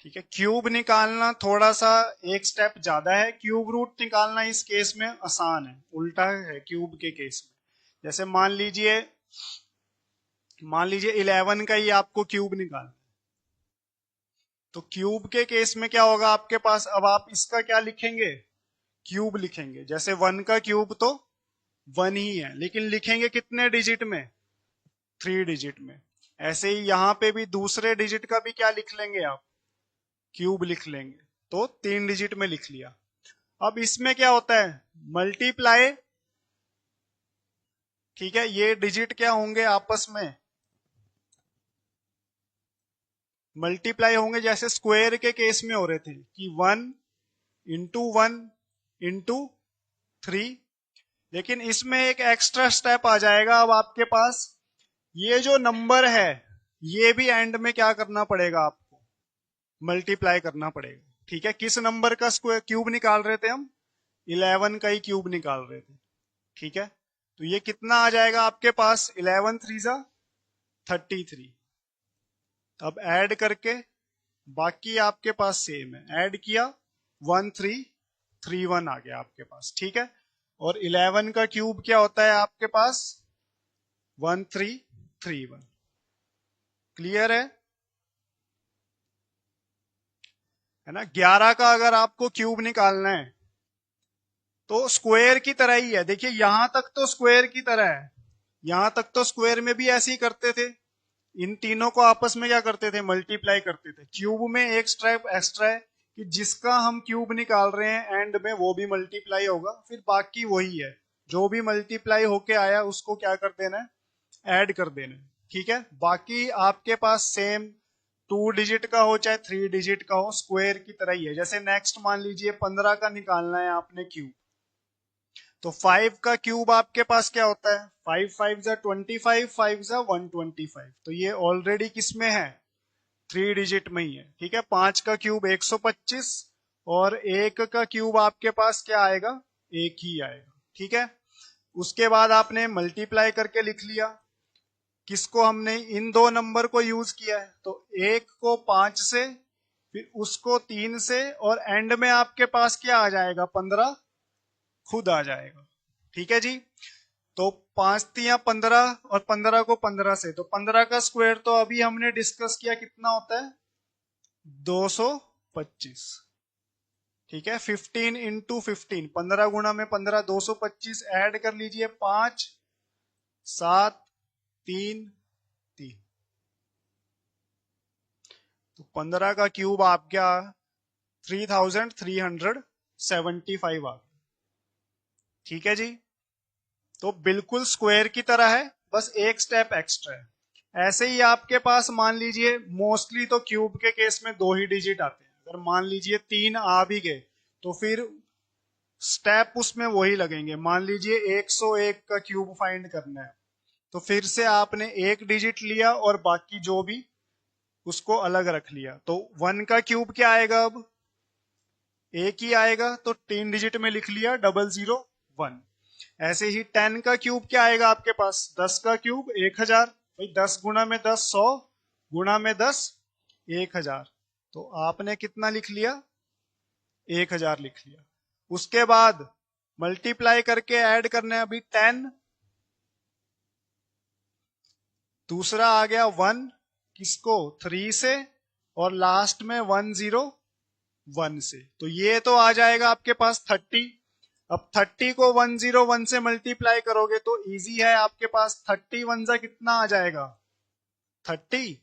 A: ठीक है, क्यूब निकालना थोड़ा सा एक स्टेप ज्यादा है, क्यूब रूट निकालना इस केस में आसान है, उल्टा है क्यूब के केस में। जैसे मान लीजिए 11 का ही आपको क्यूब निकालना, तो क्यूब के केस में क्या होगा आपके पास, अब आप इसका क्या लिखेंगे, क्यूब लिखेंगे। जैसे 1 का क्यूब तो 1 ही है, लेकिन लिखेंगे कितने डिजिट में, 3 डिजिट में। ऐसे ही यहां पे भी दूसरे डिजिट का भी क्या लिख लेंगे आप, क्यूब लिख लेंगे, तो 3 डिजिट में लिख लिया। अब इसमें क्या होता है, मल्टीप्लाई। ठीक है, ये डिजिट क्या होंगे आपस में, मल्टीप्लाई होंगे, जैसे स्क्वायर के केस में हो रहे थे कि 1 × 1 × 3। लेकिन इसमें एक एक्स्ट्रा स्टेप आ जाएगा अब आपके पास, ये जो नंबर है ये भी एंड में क्या करना पड़ेगा आपको, मल्टीप्लाई करना पड़ेगा। ठीक है, किस नंबर का स्क्वायर क्यूब निकाल रहे थे हम, 11 का ही क्यूब निकाल रहे थे। ठीक है, तो ये कितना आ जाएगा आपके पास, 11 3 ज़ा 33। अब ऐड करके बाकी आपके पास सेम है, ऐड किया 1331 आ गया आपके पास। ठीक है, और 11 का क्यूब क्या होता है आपके पास, 1331। क्लियर है ना। 11 का अगर आपको क्यूब निकालना है तो स्क्वायर की तरह ही है, देखिए यहां तक तो स्क्वायर की तरह है, यहां तक तो स्क्वायर में भी ऐसे ही करते थे, इन तीनों को आपस में क्या करते थे, मल्टीप्लाई करते थे। क्यूब में एक स्टेप एक्स्ट्रा है कि जिसका हम क्यूब निकाल रहे हैं एंड में वो भी मल्टीप्लाई होगा, फिर बाकी वही है, जो भी मल्टीप्लाई होके आया उसको क्या कर देना है, ऐड कर देना है। ठीक है, बाकी आपके पास सेम 2 डिजिट का हो चाहे 3 डिजिट का हो, स्क्वायर की तरह ही है। जैसे नेक्स्ट मान लीजिए 15 का निकालना है आपने क्यूब, तो 5 का क्यूब आपके पास क्या होता है, 5 5 ज़ा 25, 5 ज़ा 125। तो ये ऑलरेडी किस में है, 3 डिजिट में ही है। ठीक है, 5 का क्यूब 125 और 1 का क्यूब आपके पास क्या आएगा, 1 ही आएगा। ठीक है, उसके बाद आपने मल्टीप्लाई करके लिख लिया, किसको हमने, इन दो नंबर को यूज किया है, तो 1 को 5 से, फिर उसको 3 से, और एंड में आपके पास क्या आ जाएगा, 15 खुद आ जाएगा। ठीक है जी, तो 5 तिया 15 और 15 को 15 से, तो 15 का स्क्वायर तो अभी हमने डिस्कस किया कितना होता है, 225। ठीक है, 15 × 15, 15 गुणा में 15, 225। ऐड कर लीजिए 5 7 3 3, तो 15 का क्यूब आप क्या, 3375 आ गया। ठीक है जी, तो बिल्कुल स्क्वायर की तरह है, बस एक स्टेप एक्स्ट्रा है। ऐसे ही आपके पास मान लीजिए, मोस्टली तो क्यूब के केस में 2 ही डिजिट आते हैं, अगर मान लीजिए 3 आ भी गए तो फिर स्टेप उसमें वही लगेंगे। मान लीजिए 101 का क्यूब फाइंड करना है, तो फिर से आपने एक डिजिट लिया और बाकी जो भी उसको अलग रख लिया, तो 1 का क्यूब क्या आएगा, अब एक ही आएगा, तो 3 डिजिट में लिख लिया 001। ऐसे ही 10 का क्यूब क्या आएगा आपके पास, 10 का क्यूब 1000, भाई 10 गुणा में 10 100, गुणा में 10 1000, तो आपने कितना लिख लिया, 1000 लिख लिया। उसके बाद मल्टीप्लाई करके ऐड करने हैं, अभी 10, दूसरा आ गया 1, किसको, 3 से, और लास्ट में 101 से, तो ये तो आ जाएगा आपके पास 30। अब 30 को 101 से मल्टीप्लाई करोगे तो इजी है, आपके पास 31 ज़ा कितना आ जाएगा, 30,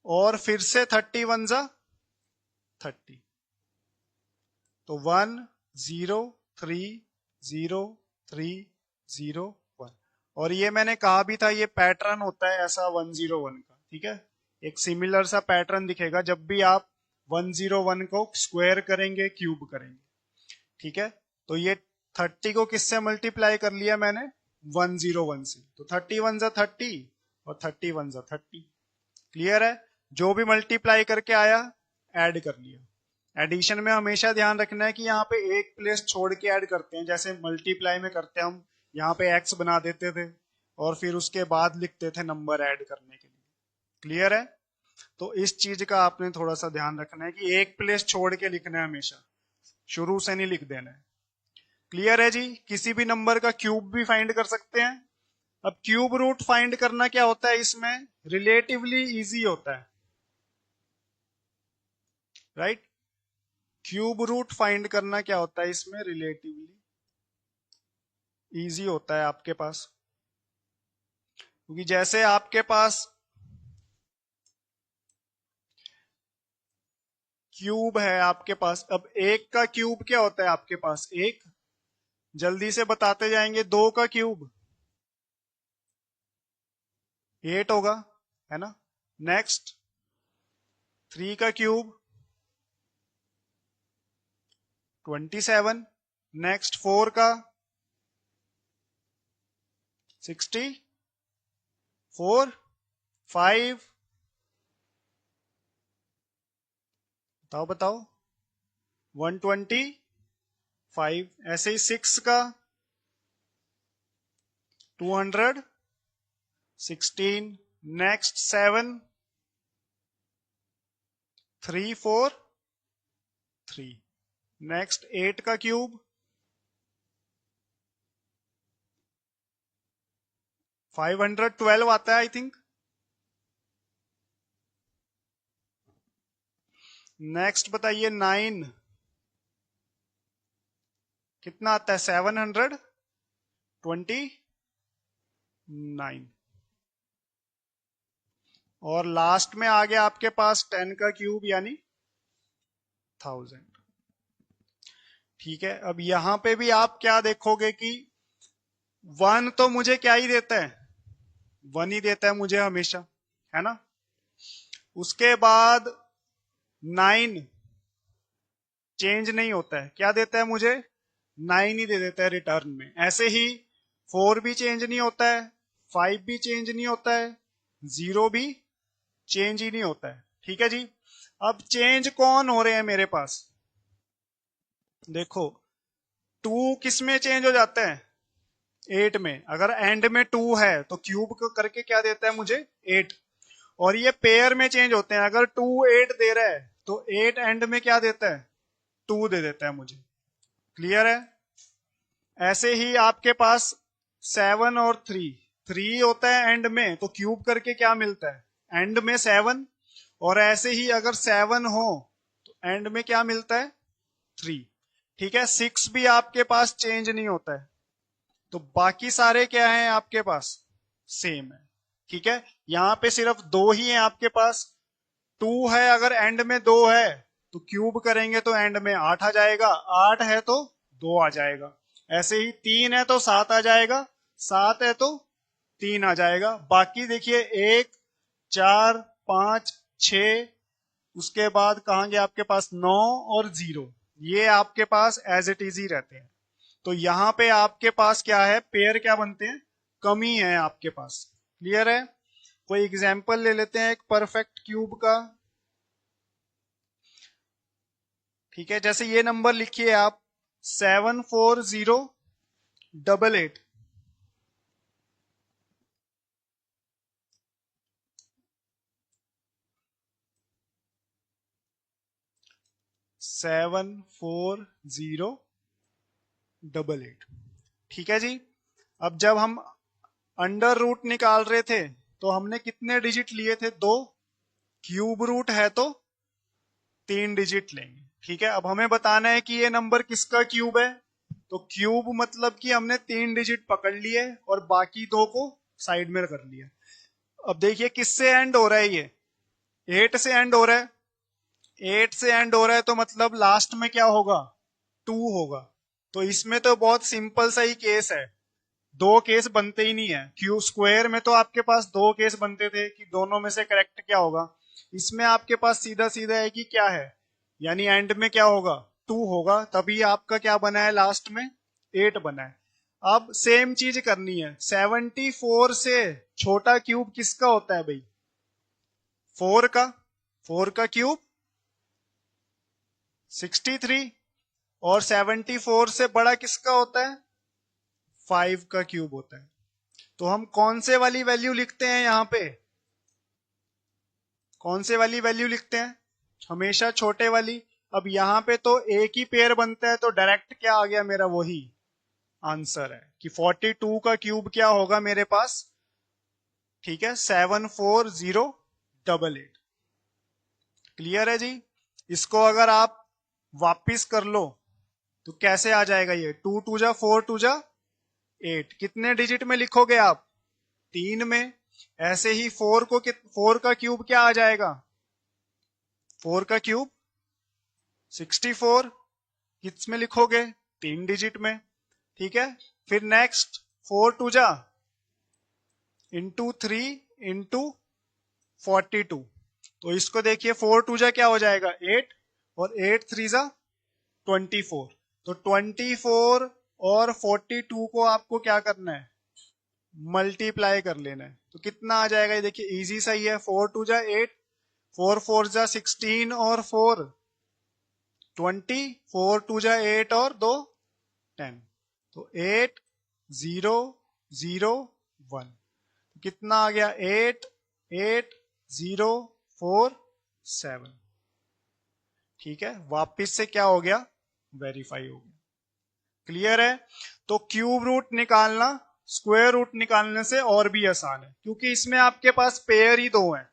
A: और फिर से 31 ज़ा 30, तो 1030301। और ये मैंने कहा भी था, ये पैटर्न होता है ऐसा 101 का। ठीक है, एक सिमिलर सा पैटर्न दिखेगा जब भी आप 101 को स्क्वायर करेंगे, क्यूब करेंगे। ठीक है, तो ये 30 को किससे मल्टीप्लाई कर लिया मैंने, 101 से, तो 31 ज़ा 30, और 30 वन जा 30। क्लियर है? जो भी मल्टीप्लाई करके आया ऐड कर लिया। एडिशन में हमेशा ध्यान रखना है कि यहाँ पे एक प्लेस छोड़ के ऐड करते हैं, जैसे मल्टीप्लाई में करते हैं हम, यहाँ पे एक्स बना देते थे और फिर उसके बाद लिखते थे नंबर ऐड करने के लिए। क्लियर है? तो इस चीज का आपने थोड़ा सा ध्यान रखना है कि एक प्लेस छोड़ के लिखना है, हमेशा शुरू से नहीं लिख देना है। क्लियर है जी? किसी भी नंबर का क्यूब भी फाइंड कर सकते हैं। अब क्यूब रूट फाइंड करना क्या होता है, इसमें रिलेटिवली इजी होता है, राइट? क्यूब रूट फाइंड करना क्या होता है, इसमें रिलेटिवली इजी होता है आपके पास, क्योंकि जैसे आपके पास क्यूब है आपके पास, अब एक का क्यूब क्या होता है आपके पास, एक, जल्दी से बताते जाएंगे, दो का क्यूब 8 होगा, है ना? नेक्स्ट 3 का क्यूब 27, नेक्स्ट 4 का 64, 5, बताओ बताओ, 125, ऐसे ही 6 का 216, नेक्स्ट 7, 3, 4, 3, नेक्स्ट 8 का क्यूब 512 आता है आई थिंक। नेक्स्ट बताइए 9 कितना आता है, 729, और लास्ट में आ गया आपके पास 10 का क्यूब यानी 1000। ठीक है, अब यहां पे भी आप क्या देखोगे कि 1 तो मुझे क्या ही देता है, 1 ही देता है मुझे हमेशा, है ना? उसके बाद 9 चेंज नहीं होता है, क्या देता है मुझे, 9 ही दे देता है रिटर्न में। ऐसे ही 4 भी चेंज नहीं होता है, 5 भी चेंज नहीं होता है, 0 भी चेंज ही नहीं होता है। ठीक है जी। अब चेंज कौन हो रहे हैं मेरे पास, देखो 2 किस में चेंज हो जाता है, 8 में। अगर एंड में 2 है तो क्यूब करके क्या देता है मुझे, 8, और ये पेयर में चेंज होते हैं। अगर 2 8 दे रहा है तो 8 एंड में क्या देता है, 2 दे देता है मुझे। क्लियर है? ऐसे ही आपके पास 7 और 3 होता है एंड में, तो क्यूब करके क्या मिलता है, एंड में 7, और ऐसे ही अगर 7 हो तो एंड में क्या मिलता है, 3। ठीक है, 6 भी आपके पास चेंज नहीं होता है, तो बाकी सारे क्या हैं आपके पास, सेम है। ठीक है, यहां पे सिर्फ 2 ही है आपके पास। 2 है, अगर एंड में 2 है तो क्यूब करेंगे तो एंड में 8 आ जाएगा, 8 है तो 2 आ जाएगा। ऐसे ही 3 है तो 7 आ जाएगा, 7 है तो 3 आ जाएगा। बाकी देखिए 1, 4, 5, 6, उसके बाद कहांगे आपके पास 9 और 0, ये आपके पास एज इट इज ही रहते हैं। तो यहां पे आपके पास क्या है, पेयर क्या बनते हैं, कमी है आपके पास। क्लियर है? कोई एग्जाम्पल ले लेते हैं एक परफेक्ट क्यूब का। ठीक है, जैसे ये नंबर लिखिए आप 74088, 74088। ठीक है जी। अब जब हम अंडर रूट निकाल रहे थे तो हमने कितने डिजिट लिए थे, 2। क्यूब रूट है तो 3 डिजिट लेंगे। ठीक है, अब हमें बताना है कि ये नंबर किसका क्यूब है, तो क्यूब मतलब कि हमने 3 डिजिट पकड़ लिए और बाकी 2 को साइड में कर लिया। अब देखिए किससे एंड हो रहा है, ये 8 से एंड हो रहा है। 8 से एंड हो रहा है तो मतलब लास्ट में क्या होगा, 2 होगा। तो इसमें तो बहुत सिंपल सा ही केस है, 2 केस बनते ही नहीं है। क्यू स्क्वायर में तो आपके पास 2 केस बनते थे कि दोनों में से करेक्ट क्या होगा। इसमें आपके पास सीधा सीधा है कि क्या है, यानी एंड में क्या होगा, 2 होगा, तभी आपका क्या बना है लास्ट में, 8 बना है। अब सेम चीज करनी है। 74 से छोटा क्यूब किसका होता है भाई? 4 का क्यूब 63, और 74 से बड़ा किसका होता है? 5 का क्यूब होता है। तो हम कौन से वाली वैल्यू लिखते हैं यहां पे? कौन से वाली वैल्यू लिखते हैं? हमेशा छोटे वाली। अब यहां पे तो एक ही पेयर बनता है, तो डायरेक्ट क्या आ गया मेरा? वही आंसर है कि 42 का क्यूब क्या होगा मेरे पास? ठीक है, 74088। क्लियर है जी? इसको अगर आप वापिस कर लो तो कैसे आ जाएगा ये? 2 2 जा 4 2 जा 8। कितने डिजिट में लिखोगे आप? 3 में। ऐसे ही 4 का क्यूब क्या आ जाएगा? 4 का क्यूब 64। किस में लिखोगे? 3 डिजिट में। ठीक है, फिर नेक्स्ट 4 2 जा इंटू 3 इंटू 42। तो इसको देखिए, 4 2 जा क्या हो जाएगा? 8, और 8 3 जा 24। तो 24 और 42 को आपको क्या करना है? मल्टीप्लाई कर लेना है। तो कितना आ जाएगा? ये देखिए इजी सा ही है। 4 2 जा 8, 4 4 जा 16, और 4 20, 4 2 जा 8, और 2 10। तो 8 0 0 1। कितना आ गया? 8 8 0 4 7। ठीक है, वापिस से क्या हो गया? वेरीफाई हो गया। क्लियर है? तो क्यूब रूट निकालना स्क्वायर रूट निकालने से और भी आसान है, क्योंकि इसमें आपके पास पेयर ही 2 है।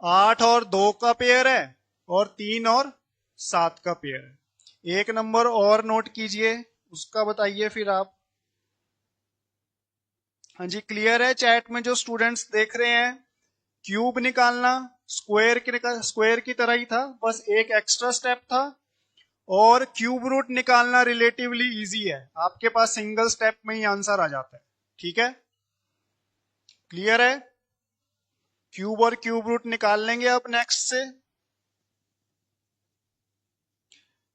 A: 8 और 2 का पेयर है, और 3 और 7 का पेयर है। एक नंबर और नोट कीजिए, उसका बताइए फिर आप। हाँ जी, क्लियर है? चैट में जो स्टूडेंट्स देख रहे हैं, क्यूब निकालना स्क्वायर की तरह ही था, बस एक एक्स्ट्रा स्टेप था। और क्यूब रूट निकालना रिलेटिवली इजी है, आपके पास सिंगल स्टेप में ही आंसर आ जाता है। ठीक है, क्लियर है? क्यूब और क्यूब रूट निकाल लेंगे अब नेक्स्ट से।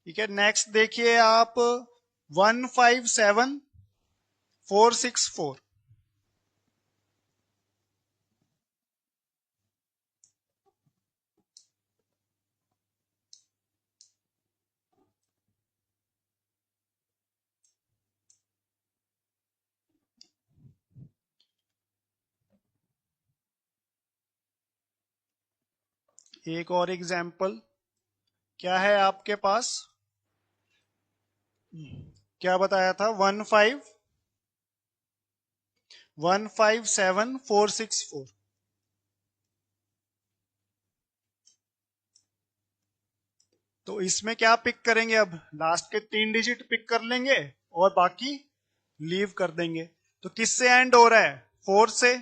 A: ठीक है, नेक्स्ट देखिए आप 157464। एक और एग्जाम्पल क्या है आपके पास? क्या बताया था? 157464। तो इसमें क्या पिक करेंगे? अब लास्ट के 3 डिजिट पिक कर लेंगे और बाकी लीव कर देंगे। तो किससे एंड हो रहा है? 4 से।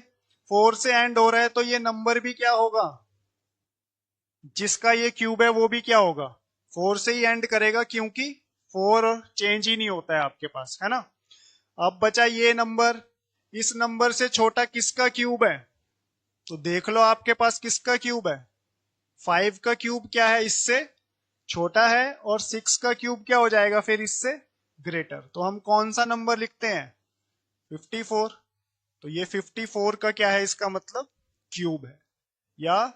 A: 4 से एंड हो रहा है, तो ये नंबर भी क्या होगा? जिसका ये क्यूब है वो भी क्या होगा? 4 से ही एंड करेगा, क्योंकि 4 चेंज ही नहीं होता है आपके पास, है ना? अब बचा ये नंबर। इस नंबर से छोटा किसका क्यूब है? तो देख लो आपके पास किसका क्यूब है। 5 का क्यूब क्या है? इससे छोटा है, और 6 का क्यूब क्या हो जाएगा फिर इससे ग्रेटर। तो हम कौन सा नंबर लिखते हैं? 54। तो ये 54 का क्या है? इसका मतलब क्यूब है। या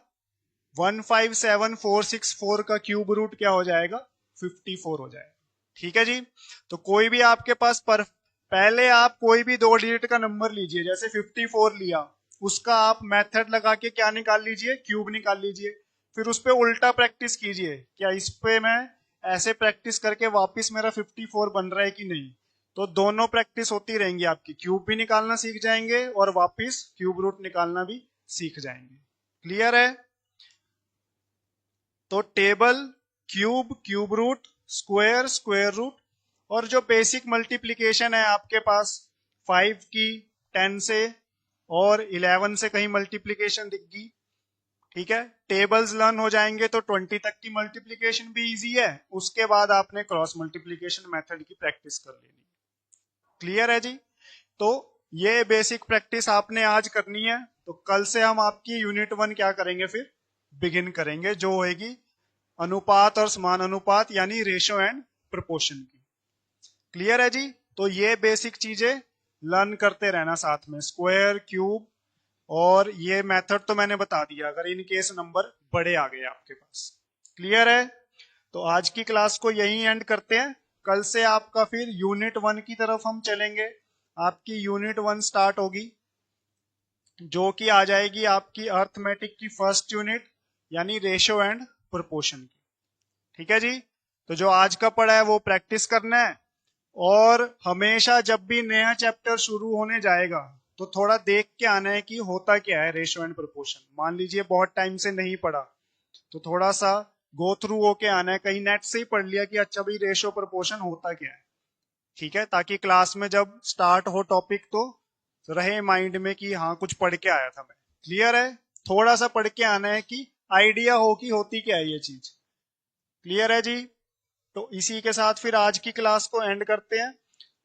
A: 157464 का क्यूब रूट क्या हो जाएगा? 54 हो जाएगा। ठीक है जी? तो कोई भी आपके पास पहले आप कोई भी 2 डिजिट का नंबर लीजिए, जैसे 54 लिया, उसका आप मेथड लगा के क्या निकाल लीजिए? क्यूब निकाल लीजिए। फिर उस पर उल्टा प्रैक्टिस कीजिए, क्या इस पे मैं ऐसे प्रैक्टिस करके वापस मेरा 54 बन रहा है कि नहीं। तो दोनों प्रैक्टिस होती रहेंगी आपकी, क्यूब भी निकालना सीख जाएंगे और वापस क्यूब रूट निकालना भी सीख जाएंगे। क्लियर है? तो table, cube, cube root, square, square root, और जो बेसिक मल्टीप्लीकेशन है आपके पास 5 की 10 से और 11 से कहीं मल्टीप्लीकेशन दिख गई। ठीक है, टेबल्स लर्न हो जाएंगे तो 20 तक की मल्टीप्लीकेशन भी इजी है। उसके बाद आपने क्रॉस मल्टीप्लीकेशन मेथड की प्रैक्टिस कर लेनी। क्लियर है जी? तो ये बेसिक प्रैक्टिस आपने आज करनी है। तो कल से हम आपकी यूनिट 1 क्या करेंगे? फिर बिगिन करेंगे, जो होगी अनुपात और समान अनुपात, यानी रेशो एंड प्रोपोर्शन की। क्लियर है जी? तो ये बेसिक चीजें लर्न करते रहना साथ में, स्क्वायर, क्यूब, और ये मेथड तो मैंने बता दिया अगर इन केस नंबर बड़े आ गए आपके पास। क्लियर है? तो आज की क्लास को यही एंड करते हैं। कल से आपका फिर यूनिट 1 की तरफ हम चलेंगे। आपकी यूनिट 1 स्टार्ट होगी, जो कि आ जाएगी आपकी अर्थमेटिक की फर्स्ट यूनिट, यानी रेशियो एंड प्रोपोर्शन की। ठीक है जी? तो जो आज का पढ़ा है वो प्रैक्टिस करना है, और हमेशा जब भी नया चैप्टर शुरू होने जाएगा तो थोड़ा देख के आना है कि होता क्या है रेशियो एंड प्रोपोर्शन। मान लीजिए बहुत टाइम से नहीं पढ़ा तो थोड़ा सा गो थ्रू होके आना है, कहीं नेट से ही पढ़ लिया कि अच्छा भाई रेशियो प्रोपोर्शन होता क्या है। ठीक है? ताकि क्लास में जब स्टार्ट हो टॉपिक तो रहे माइंड में कि हाँ कुछ पढ़ के आया था मैं। क्लियर है? थोड़ा सा पढ़ के आना है कि आइडिया हो कि होती क्या है ये चीज। क्लियर है जी? तो इसी के साथ फिर आज की क्लास को एंड करते हैं।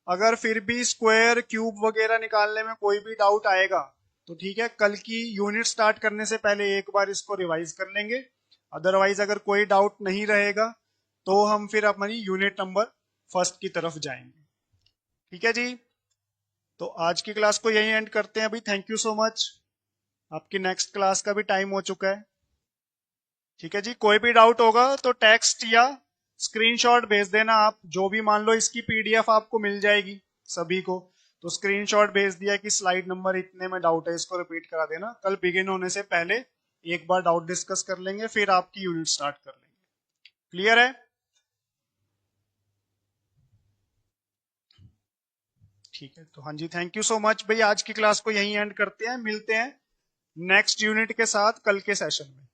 A: अगर फिर भी स्क्वायर, क्यूब वगैरह निकालने में कोई भी डाउट आएगा तो ठीक है, कल की यूनिट स्टार्ट करने से पहले एक बार इसको रिवाइज कर लेंगे। अदरवाइज अगर कोई डाउट नहीं रहेगा तो हम फिर अपनी यूनिट नंबर फर्स्ट की तरफ जाएंगे। ठीक है जी? तो आज की क्लास को यही एंड करते हैं अभी। Thank you so much. आपकी नेक्स्ट क्लास का भी टाइम हो चुका है। ठीक है जी? कोई भी डाउट होगा तो टेक्स्ट या स्क्रीनशॉट भेज देना आप। जो भी, मान लो इसकी पीडीएफ आपको मिल जाएगी सभी को, तो स्क्रीनशॉट भेज दिया कि स्लाइड नंबर इतने में डाउट है, इसको रिपीट करा देना। कल बिगिन होने से पहले एक बार डाउट डिस्कस कर लेंगे, फिर आपकी यूनिट स्टार्ट कर लेंगे। क्लियर है? ठीक है, तो हाँ जी, थैंक यू सो मच भाई। आज की क्लास को यहीं एंड करते हैं, मिलते हैं नेक्स्ट यूनिट के साथ कल के सेशन में।